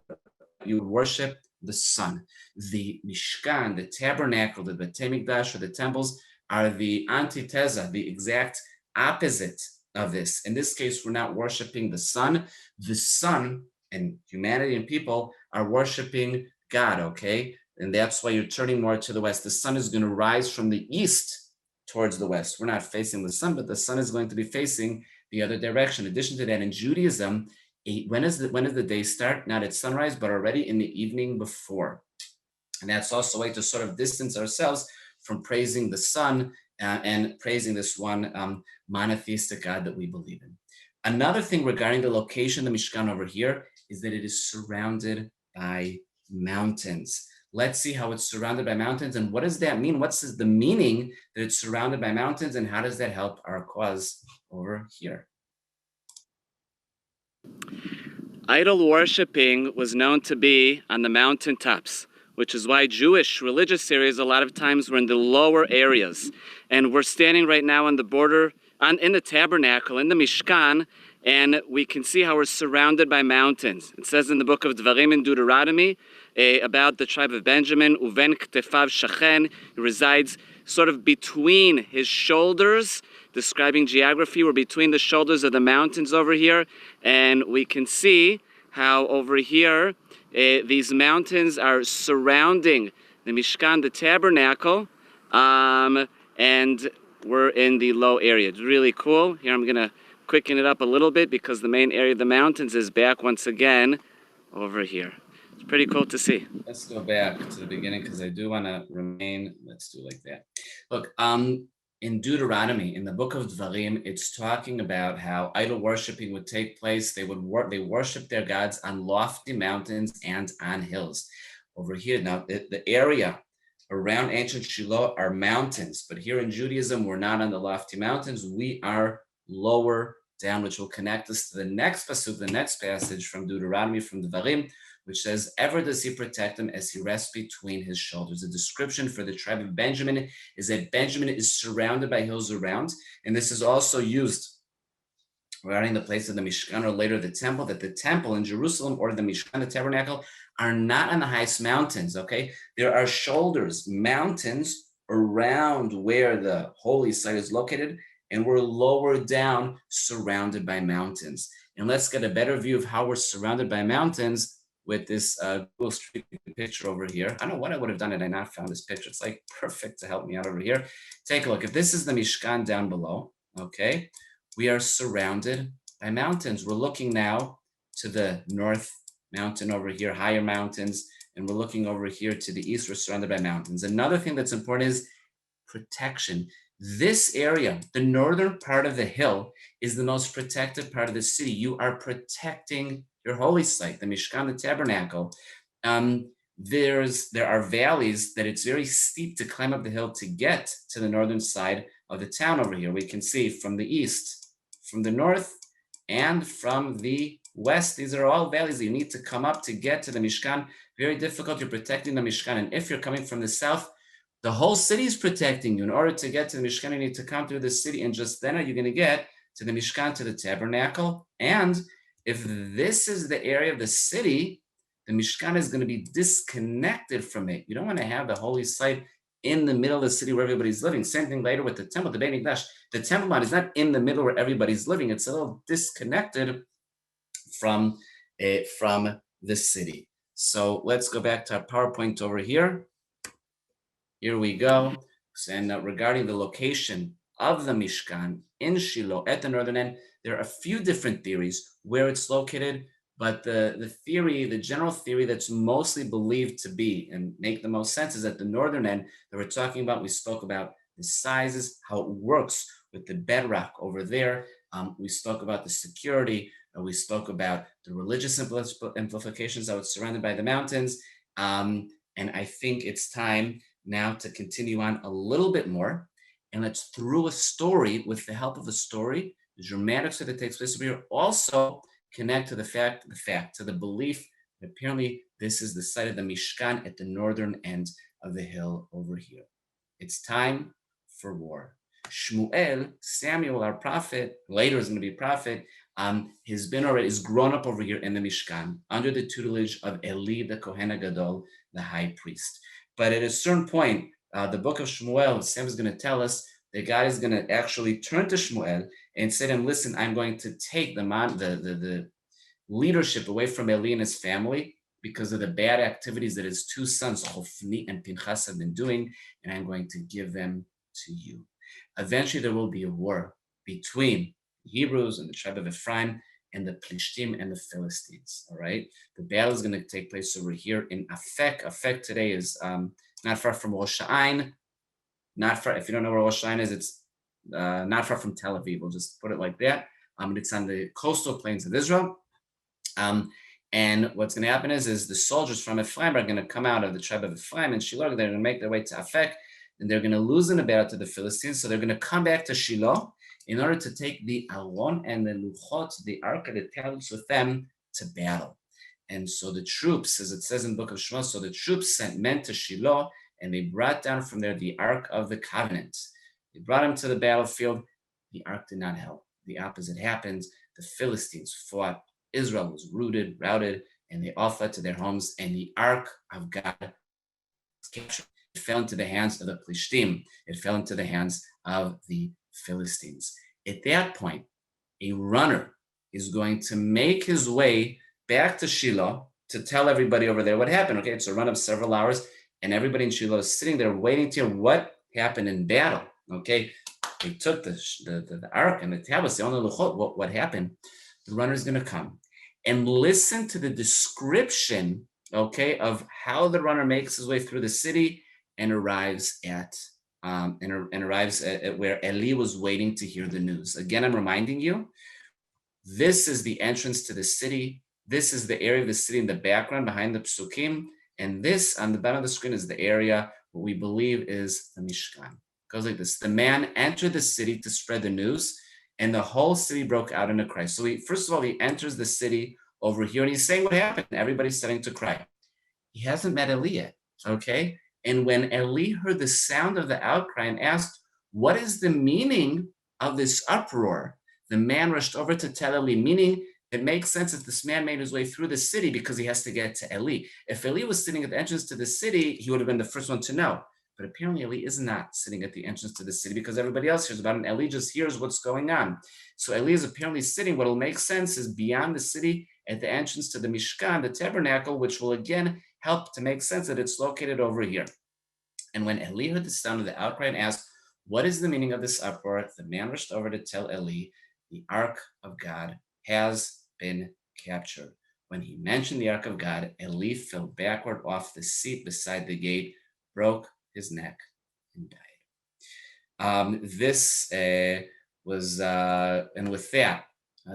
would worship the sun. The Mishkan, the Tabernacle, the Beit HaMikdash, or the temples are the antithesa, the exact opposite of this. In this case, we're not worshiping the sun. The sun and humanity and people are worshiping God, okay? And that's why you're turning more to the west. The sun is going to rise from the east towards the west. We're not facing the sun, but the sun is going to be facing the other direction. In addition to that, in Judaism, when does the day start? Not at sunrise, but already in the evening before. And that's also a way to sort of distance ourselves from praising the sun and praising this one monotheistic God that we believe in. Another thing regarding the location of the Mishkan over here is that it is surrounded by mountains. Let's see how it's surrounded by mountains and what does that mean? What's the meaning that it's surrounded by mountains and how does that help our cause over here? Idol worshiping was known to be on the mountaintops, which is why Jewish religious areas a lot of times were in the lower areas. And we're standing right now on the border, in the tabernacle, in the Mishkan, and we can see how we're surrounded by mountains. It says in the book of Dvarim in Deuteronomy about the tribe of Benjamin, Uven Ktefav Shachen, he resides sort of between his shoulders, describing geography. We're between the shoulders of the mountains over here, and we can see how over here these mountains are surrounding the Mishkan, the tabernacle, and we're in the low area. It's really cool. Here I'm going to quicken it up a little bit because the main area of the mountains is back once again over here. It's pretty cool to see. Let's go back to the beginning because I do want to remain. Let's do like that. Look, in Deuteronomy, in the book of Dvarim, it's talking about how idol worshiping would take place. They worship their gods on lofty mountains and on hills. Over here, now the area around ancient Shiloh are mountains, but here in Judaism, we're not on the lofty mountains. We are lower down, which will connect us to the next pasuk, the next passage from Deuteronomy, from Dvarim, which says, ever does he protect him as he rests between his shoulders. The description for the tribe of Benjamin is that Benjamin is surrounded by hills around, and this is also used regarding the place of the Mishkan or later the temple, that the temple in Jerusalem or the Mishkan, the tabernacle, are not on the highest mountains, okay? There are shoulders, mountains around where the holy site is located, and we're lower down, surrounded by mountains. And let's get a better view of how we're surrounded by mountains with this Google Street picture over here. I don't know what I would have done had I not found this picture. It's like perfect to help me out over here. Take a look. If this is the Mishkan down below, okay, we are surrounded by mountains. We're looking now to the north mountain over here, higher mountains, and we're looking over here to the east. We're surrounded by mountains. Another thing that's important is protection. This area, the northern part of the hill, is the most protected part of the city. You are protecting your holy site, the Mishkan, the tabernacle. There are valleys that it's very steep to climb up the hill to get to the northern side of the town over here. We can see from the east, from the north, and from the west. These are all valleys that you need to come up to get to the Mishkan. Very difficult. You're protecting the Mishkan. And if you're coming from the south, the whole city is protecting you. In order to get to the Mishkan, you need to come through the city, and just then are you going to get to the Mishkan, to the tabernacle. And if this is the area of the city, the Mishkan is going to be disconnected from it. You don't want to have the holy site in the middle of the city where everybody's living. Same thing later with the temple, the Beit HaMikdash. The temple mount is not in the middle where everybody's living. It's a little disconnected from the city. So let's go back to our PowerPoint over here. Here we go. And regarding the location of the Mishkan in Shiloh at the northern end, there are a few different theories where it's located, But the theory, the general theory that's mostly believed to be and make the most sense is at the northern end that we're talking about. We spoke about the sizes, how it works with the bedrock over there. We spoke about the security. We spoke about the religious implications that was surrounded by the mountains. And I think it's time now to continue on a little bit more. And let's, through a story, with the help of a story, the dramatics that takes place over here, also connect to the belief that apparently this is the site of the Mishkan at the northern end of the hill over here. It's time for war. Shmuel, Samuel, our prophet, later is going to be prophet, is grown up over here in the Mishkan under the tutelage of Eli, the Kohen Gadol, the high priest. But at a certain point, the book of Shmuel, Sam is going to tell us that God is going to actually turn to Shmuel and say to him, listen, I'm going to take the leadership away from Eli and his family because of the bad activities that his two sons, Hofni and Pinchas, have been doing, and I'm going to give them to you. Eventually, there will be a war between the Hebrews and the tribe of Ephraim and the Plishtim and the Philistines, all right? The battle is going to take place over here in Afek. Afek today is not far from Rosh Hashanah. Not far, if you don't know where Rosh Hashanah is, it's not far from Tel Aviv. We'll just put it like that. It's on the coastal plains of Israel. And what's going to happen is the soldiers from Ephraim are going to come out of the tribe of Ephraim and Shiloh. They're going to make their way to Afek, and they're going to lose in the battle to the Philistines. So they're going to come back to Shiloh in order to take the Aron and the Luchot, the Ark of the tablets, with them to battle. And so the troops, as it says in the book of Shmuel, so the troops sent men to Shiloh, and they brought down from there the Ark of the Covenant. They brought him to the battlefield. The Ark did not help. The opposite happened. The Philistines fought. Israel was routed, and they all fled to their homes, and the Ark of God was captured. It fell into the hands of the Plishtim. It fell into the hands of the Philistines. At that point, a runner is going to make his way back to Shiloh to tell everybody over there what happened. Okay, it's a run of several hours, and everybody in Shiloh is sitting there waiting to hear what happened in battle. Okay, they took the Ark and the tablets, the only Luchot, what happened. The runner is going to come and listen to the description, okay, of how the runner makes his way through the city and arrives at where Eli was waiting to hear the news. Again, I'm reminding you, this is the entrance to the city. This is the area of the city in the background behind the psukim, and this on the bottom of the screen is the area what we believe is the Mishkan. It goes like this: the man entered the city to spread the news, and the whole city broke out in a cry. So first of all, he enters the city over here, and he's saying what happened. Everybody's starting to cry. He hasn't met Eli yet, okay? And when Eli heard the sound of the outcry and asked, what is the meaning of this uproar? The man rushed over to tell Eli, meaning it makes sense that this man made his way through the city because he has to get to Eli. If Eli was sitting at the entrance to the city, he would have been the first one to know. But apparently Eli is not sitting at the entrance to the city because everybody else hears about it, and Eli just hears what's going on. So Eli is apparently sitting, what will make sense is beyond the city at the entrance to the Mishkan, the Tabernacle, which will again help to make sense that it's located over here. And when Eli heard the sound of the outcry and asked, what is the meaning of this uproar? The man rushed over to tell Eli, the Ark of God has been captured. When he mentioned the Ark of God, Eli fell backward off the seat beside the gate, broke his neck, and died. And with that,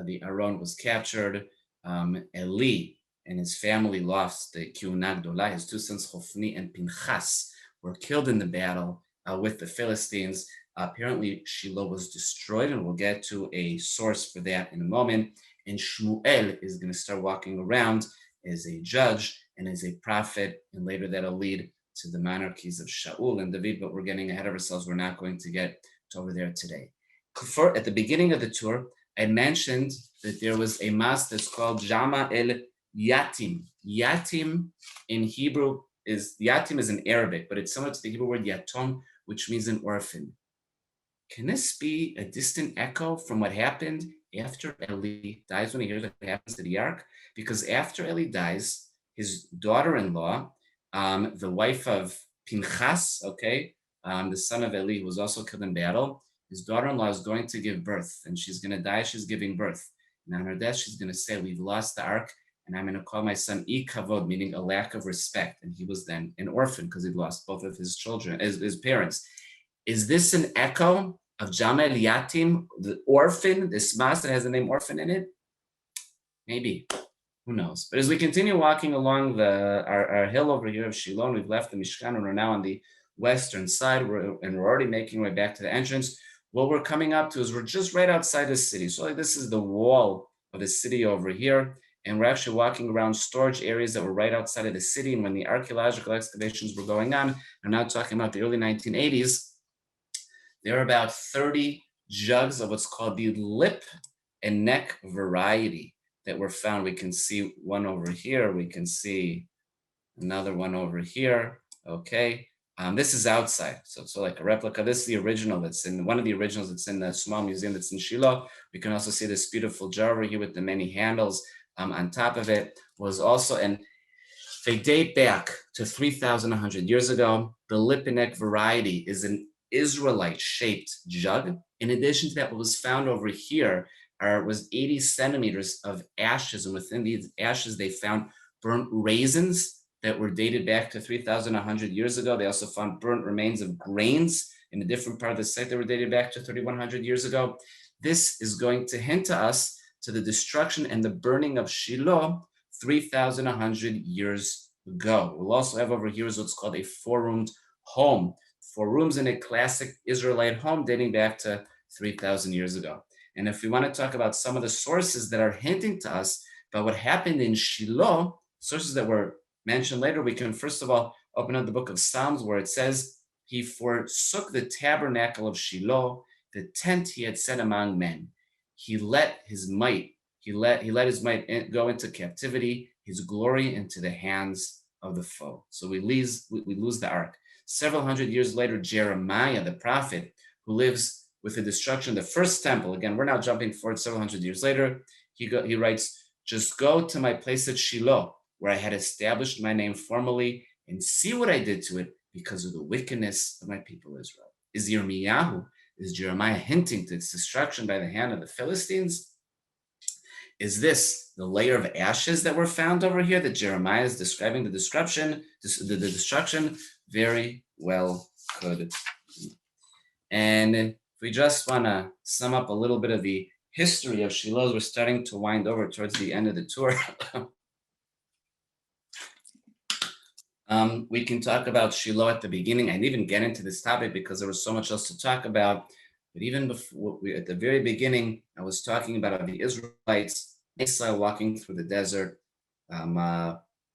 the Aron was captured. Eli and his family lost the Kiuna Gdola. His two sons, Hofni and Pinchas, were killed in the battle with the Philistines. Apparently, Shiloh was destroyed, and we'll get to a source for that in a moment. And Shmuel is going to start walking around as a judge and as a prophet, and later that'll lead to the monarchies of Shaul and David, but we're getting ahead of ourselves. We're not going to get to over there today. At the beginning of the tour, I mentioned that there was a mosque that's called Jama el Yatim. Yatim in Hebrew Yatim is in Arabic, but it's similar to the Hebrew word Yatom, which means an orphan. Can this be a distant echo from what happened after Eli dies, when he hears what happens to the Ark? Because after Eli dies, his daughter-in-law, the wife of Pinchas, okay, the son of Eli, who was also killed in battle, his daughter-in-law is going to give birth, and she's going to die. She's giving birth. And on her death, she's going to say, we've lost the Ark, and I'm going to call my son Ikavod, meaning a lack of respect. And he was then an orphan because he'd lost both of his children, his parents. Is this an echo of Jamel Yatim, the orphan, this mass that has the name orphan in it? Maybe, who knows? But as we continue walking along our hill over here of Shiloh, we've left the Mishkan and we're now on the western side, and we're already making our way back to the entrance. What we're coming up to is we're just right outside the city. So like this is the wall of the city over here. And we're actually walking around storage areas that were right outside of the city. And when the archaeological excavations were going on, I'm now talking about the early 1980s, there are about 30 jugs of what's called the lip and neck variety that were found. We can see one over here. We can see another one over here. Okay. This is outside. So like a replica. This is the original that's in one of the originals that's in the small museum that's in Shiloh. We can also see this beautiful jar over here with the many handles on top of it. Was also, and they date back to 3,100 years ago. The lip and neck variety is an Israelite shaped jug. In addition to that, what was found over here was 80 centimeters of ashes. And within these ashes, they found burnt raisins that were dated back to 3,100 years ago. They also found burnt remains of grains in a different part of the site that were dated back to 3,100 years ago. This is going to hint to us to the destruction and the burning of Shiloh 3,100 years ago. We'll also have over here is what's called a four-roomed home. 4 rooms in a classic Israelite home dating back to 3,000 years ago. And if we want to talk about some of the sources that are hinting to us about what happened in Shiloh, sources that were mentioned later, we can first of all open up the book of Psalms where it says, he forsook the tabernacle of Shiloh, the tent he had set among men. He let his might, he let his might go into captivity, his glory into the hands of the foe. So we lose the ark. Several hundred years later, Jeremiah, the prophet, who lives with the destruction of the first temple, again, we're now jumping forward several hundred years later, he writes, just go to my place at Shiloh, where I had established my name formally, and see what I did to it because of the wickedness of my people Israel. Is Jeremiah hinting to its destruction by the hand of the Philistines? Is this the layer of ashes that were found over here that Jeremiah is describing the destruction? The destruction very well could be. And if we just want to sum up a little bit of the history of Shiloh, we're starting to wind over towards the end of the tour. We can talk about Shiloh at the beginning. I didn't even get into this topic because there was so much else to talk about. But even before, at the very beginning, I was talking about the Israelites walking through the desert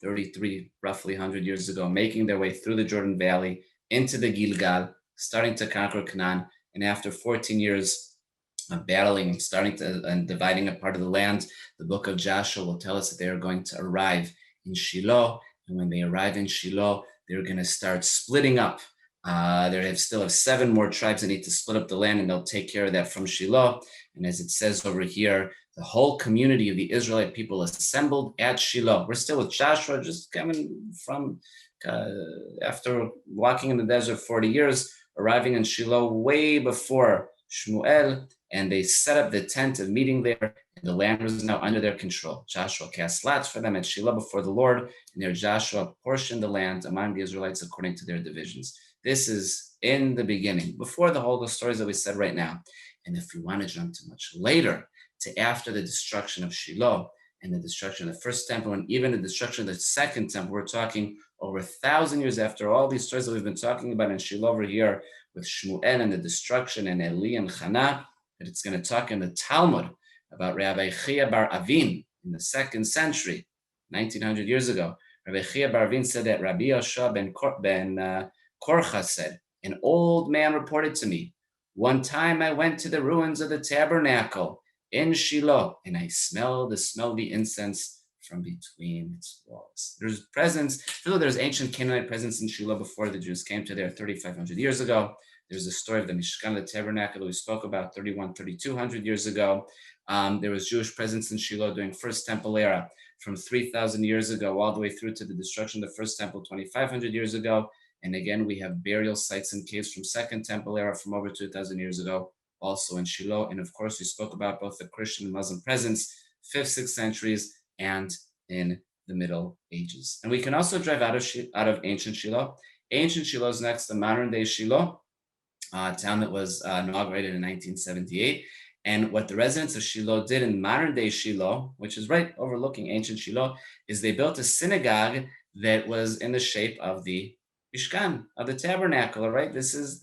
33, roughly 100 years ago, making their way through the Jordan Valley into the Gilgal, starting to conquer Canaan. And after 14 years of battling, and dividing a part of the land, the book of Joshua will tell us that they are going to arrive in Shiloh. And when they arrive in Shiloh, they're going to start splitting up. They still have 7 more tribes that need to split up the land, and they'll take care of that from Shiloh. And as it says over here, the whole community of the Israelite people assembled at Shiloh. We're still with Joshua, just coming from after walking in the desert 40 years, arriving in Shiloh way before Shmuel, and they set up the tent of meeting there, and the land was now under their control. Joshua cast lots for them at Shiloh before the Lord, and there Joshua portioned the land among the Israelites according to their divisions. This is in the beginning, before the stories that we said right now. And if we want to jump to much later, to after the destruction of Shiloh and the destruction of the first temple, and even the destruction of the second temple, we're talking over 1,000 years after all these stories that we've been talking about in Shiloh over here with Shmuel and the destruction and Eli and Chana, that it's going to talk in the Talmud about Rabbi Chia bar Avin in the 2nd century, 1900 years ago. Rabbi Chia bar Avin said that Rabbi Yoshua ben Korcha said, an old man reported to me, one time I went to the ruins of the Tabernacle in Shiloh, and I smelled the smell of the incense from between its walls. There's presence, though there's ancient Canaanite presence in Shiloh before the Jews came to there 3,500 years ago. There's the story of the Mishkan, the Tabernacle that we spoke about 3,200 years ago. There was Jewish presence in Shiloh during First Temple era from 3,000 years ago all the way through to the destruction of the First Temple 2,500 years ago. And again, we have burial sites and caves from Second Temple era from over 2,000 years ago, also in Shiloh. And of course, we spoke about both the Christian and Muslim presence, 5th, 6th centuries, and in the Middle Ages. And we can also drive out of ancient Shiloh. Ancient Shiloh is next to modern day Shiloh, a town that was inaugurated in 1978. And what the residents of Shiloh did in modern day Shiloh, which is right overlooking ancient Shiloh, is they built a synagogue that was in the shape of the Mishkan, of the Tabernacle. Right? This is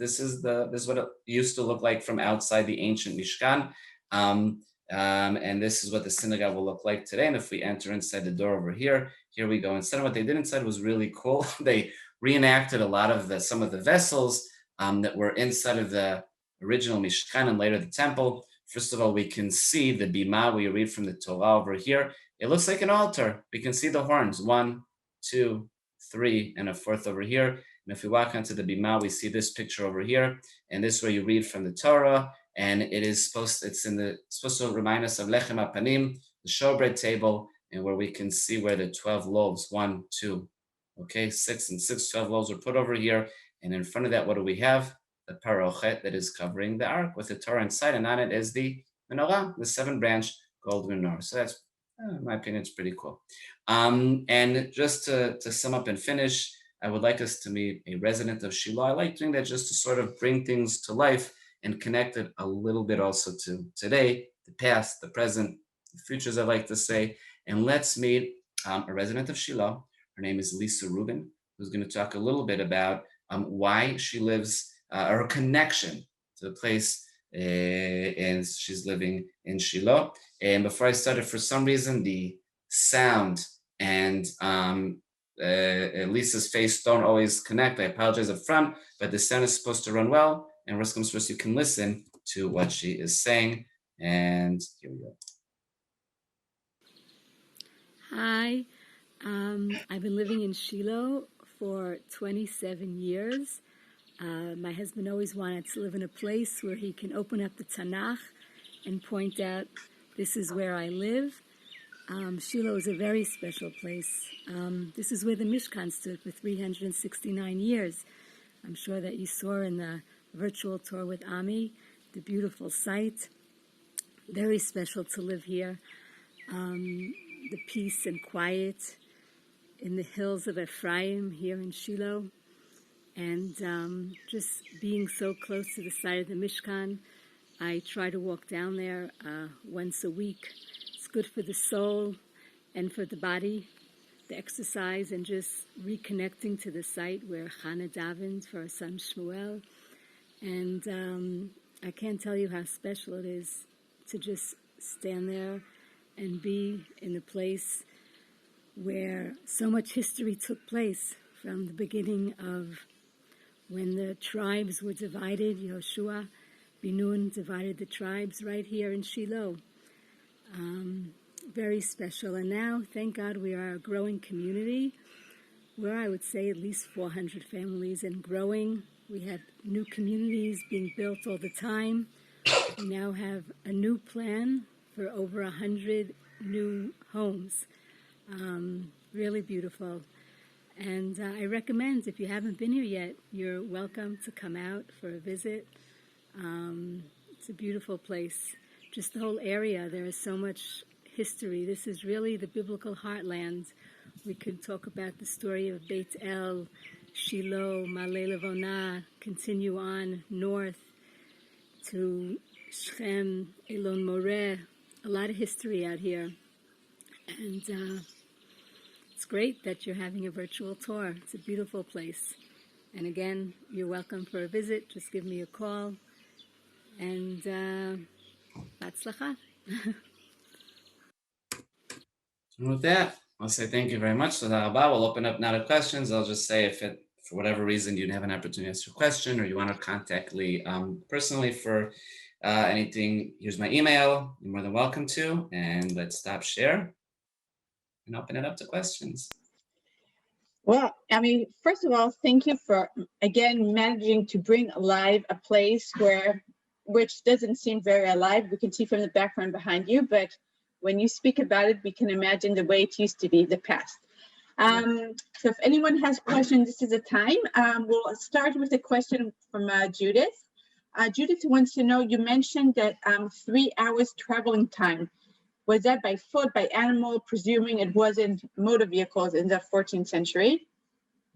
what it used to look like from outside the ancient Mishkan. And this is what the synagogue will look like today. And if we enter inside the door over here, here we go. Instead of what they did inside was really cool. They reenacted a lot of some of the vessels that were inside of the original Mishkan and later the temple. First of all, we can see the bima. We read from the Torah over here. It looks like an altar. We can see the horns, 1, 2, 3, and a fourth over here. And if we walk onto the bima, we see this picture over here. And this is where you read from the Torah. And it is supposed to remind us of Lechem HaPanim, the showbread table, and where we can see where the 12 loaves, 1, 2, 6 and 6, 12 loaves are put over here. And in front of that, what do we have? The parochet that is covering the ark with the Torah inside, and on it is the menorah, the 7-branch gold menorah. So that's, in my opinion, it's pretty cool. And just to sum up and finish, I would like us to meet a resident of Shiloh. I like doing that just to sort of bring things to life and connect it a little bit also to today, the past, the present, the futures, I like to say. And let's meet a resident of Shiloh. Her name is Lisa Rubin, who's going to talk a little bit about why she lives, or her connection to the place, and she's living in Shiloh. And before I started, for some reason, the sound and Lisa's face don't always connect. I apologize up front, but the sound is supposed to run well. And worst comes first, you can listen to what she is saying. And here we go. Hi, I've been living in Shiloh for 27 years. My husband always wanted to live in a place where he can open up the Tanakh and point out, this is where I live. Shiloh is a very special place. This is where the Mishkan stood for 369 years. I'm sure that you saw in the virtual tour with Ami, the beautiful site. Very special to live here. The peace and quiet in the hills of Ephraim here in Shiloh. And just being so close to the site of the Mishkan, I try to walk down there once a week. It's good for the soul and for the body, the exercise, and just reconnecting to the site where Chana davened for her son Shmuel. And I can't tell you how special it is to just stand there and be in a place where so much history took place from the beginning of when the tribes were divided. Yoshua bin Nun divided the tribes right here in Shiloh. Very special. And now, thank God, we are a growing community. We're, I would say, at least 400 families and growing. We have new communities being built all the time. We now have a new plan for over 100 new homes. Really beautiful. And I recommend, if you haven't been here yet, you're welcome to come out for a visit. It's a beautiful place. Just the whole area, there is so much history. This is really the biblical heartland. We could talk about the story of Beit El, Shiloh, Malei Levona, continue on north to Shechem, Elon Moreh. A lot of history out here. And it's great that you're having a virtual tour. It's a beautiful place. And again, you're welcome for a visit. Just give me a call. And Batzlacha. And with that, I'll say thank you very much. So we'll open up now to questions. I'll just say if it, for whatever reason, you have an opportunity to ask a question or you want to contact Lee personally for anything, here's my email. You're more than welcome to. And let's stop share and open it up to questions. Well, I mean, first of all, thank you for, again, managing to bring alive a place which doesn't seem very alive. We can see from the background behind you, but when you speak about it, we can imagine the way it used to be, the past. So if anyone has questions, this is the time. We'll start with a question from Judith. Judith wants to know, you mentioned that 3 hours traveling time. Was that by foot, by animal, presuming it wasn't motor vehicles in the 14th century?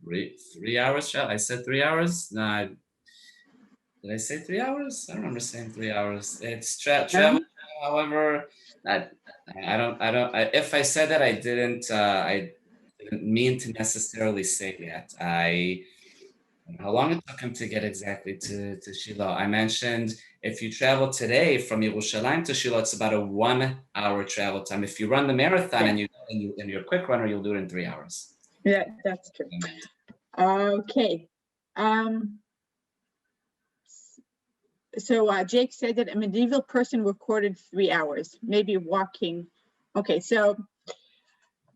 3 hours, I said 3 hours? No, did I say 3 hours? I don't remember saying 3 hours. It's travel, however, if I said that, I didn't mean to necessarily say that. How long it took him to get exactly to Shiloh? I mentioned if you travel today from Yerushalayim to Shiloh, it's about a 1 hour travel time. If you run the marathon and you're a quick runner, you'll do it in 3 hours. Yeah, that's true. Okay. So Jake said that a medieval person recorded 3 hours, maybe walking. Okay, so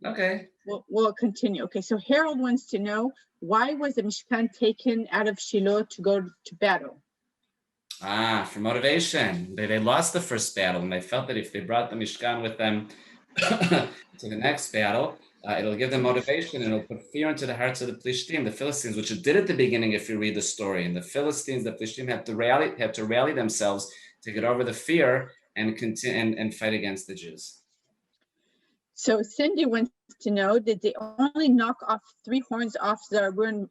okay, we'll continue. Okay, so Harold wants to know, why was the Mishkan taken out of Shiloh to go to battle? For motivation. They lost the first battle, and they felt that if they brought the Mishkan with them to the next battle, it'll give them motivation, and it'll put fear into the hearts of the Philistines, which it did at the beginning if you read the story. And the Philistines had to rally themselves to get over the fear and continue and fight against the Jews. So Cindy wants to know, did they only knock off 3 horns off the Rubin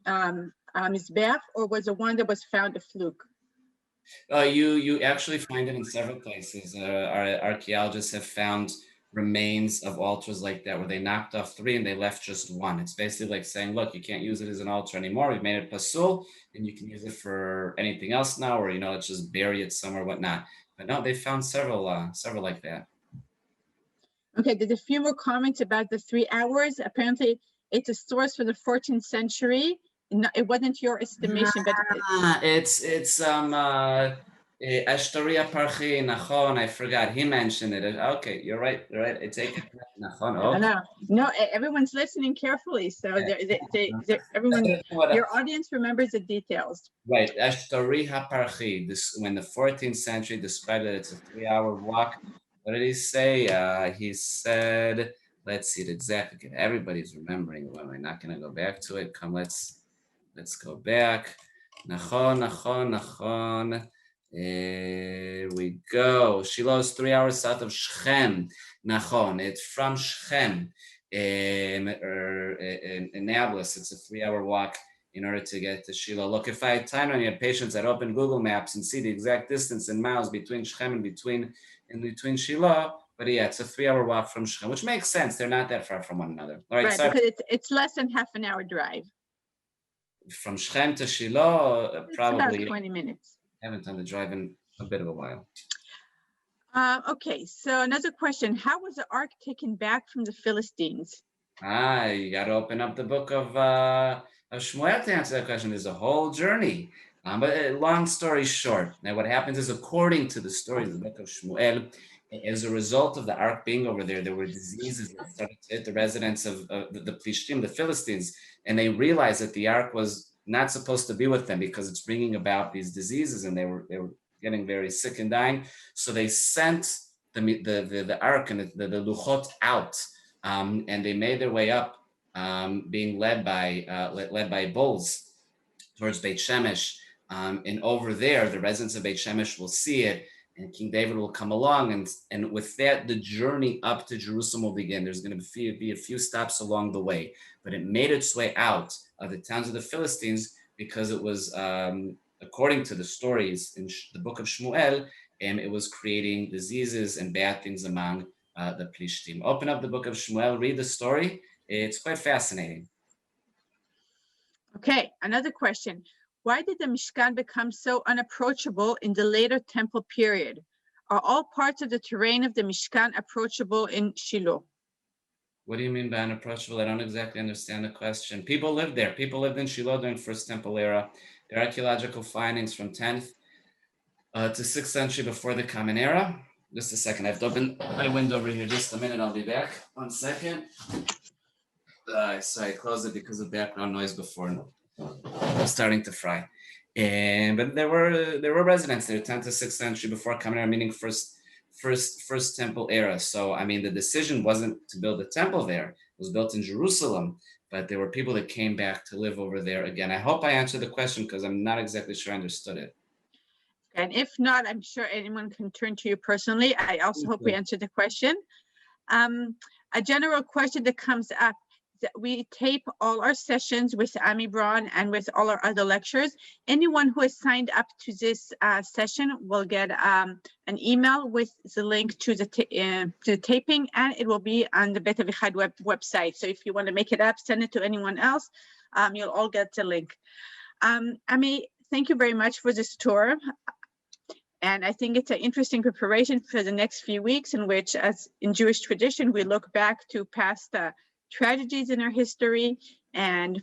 Mizbeach, or was the one that was found a fluke? You actually find it in several places. Our archaeologists have found remains of altars like that, where they knocked off 3 and they left just 1. It's basically like saying, look, you can't use it as an altar anymore. We've made it pasul, and you can use it for anything else now, or let's just bury it somewhere, whatnot. But no, they found several like that. Okay, there's a few more comments about the 3 hours. Apparently, it's a source from the 14th century. No, it wasn't your estimation, but it's Ashtaria Parchi, Nachon. I forgot. He mentioned it. Okay, you're right. I take it. Nachon. Oh. No, everyone's listening carefully. So everyone, your audience remembers the details. Right, Ashtaria Parchi. When the 14th century described it, it's a 3 hour walk. What did he say? He said, let's see it exactly. Everybody's remembering. Well, I'm not going to go back to it. Come, let's go back. Nachon. Here we go. Shiloh is 3 hours south of Shechem. Nachon. It's from Shechem. In Nablus, it's a 3 hour walk in order to get to Shiloh. Look, if I had time and you had patience, I'd open Google Maps and see the exact distance in miles between Shechem and between Shiloh. But yeah, it's a 3 hour walk from Shechem, which makes sense. They're not that far from one another. All right, so because it's less than half an hour drive. From Shechem to Shiloh, probably about 20 minutes. I haven't done the drive in a bit of a while. Okay, so another question. How was the ark taken back from the Philistines? You got to open up the book of Shmuel to answer that question. There's a whole journey. But long story short, now what happens is, according to the story of the book of Shmuel, as a result of the ark being over there, there were diseases that started to hit the residents of the Philistines, and they realized that the ark was not supposed to be with them because it's bringing about these diseases, and they were getting very sick and dying. So they sent the ark and the luchot out, and they made their way up, being led by bulls towards Beit Shemesh. And over there, the residents of Beit Shemesh will see it, and King David will come along, and with that, the journey up to Jerusalem will begin. There's going to be a few stops along the way, but it made its way out of the towns of the Philistines because it was, according to the stories in the book of Shmuel, and it was creating diseases and bad things among the Plishtim. Open up the book of Shmuel, read the story. It's quite fascinating. Okay, another question. Why did the Mishkan become so unapproachable in the later temple period? Are all parts of the terrain of the Mishkan approachable in Shiloh? What do you mean by unapproachable? I don't exactly understand the question. People lived there. People lived in Shiloh during First Temple era. There are archaeological findings from 10th to 6th century before the Common Era. Just a second. I have to open my window over here. Just a minute. I'll be back. 1 second. Sorry, I closed it because of background noise before. I'm starting to fry. But there were residents there 10th to 6th century before Common Era, meaning first temple era. So I mean, the decision wasn't to build a temple there. It was built in Jerusalem, but there were people that came back to live over there again. I hope I answered the question because I'm not exactly sure I understood it. And if not, I'm sure anyone can turn to you personally. I also hope we answered the question. A general question that comes up, that we tape all our sessions with Ami Braun and with all our other lectures. Anyone who has signed up to this session will get an email with the link to the taping, and it will be on the Bet Avichai website. So if you want to make it up, send it to anyone else. You'll all get the link. Ami, thank you very much for this tour. And I think it's an interesting preparation for the next few weeks in which, as in Jewish tradition, we look back to past tragedies in our history, and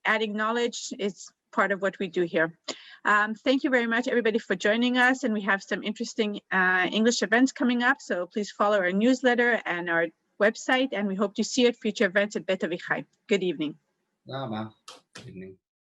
adding knowledge is part of what we do here. Thank you very much, everybody, for joining us. And we have some interesting English events coming up. So please follow our newsletter and our website. And we hope to see you at future events at Bet Avichai. Good evening. Good evening.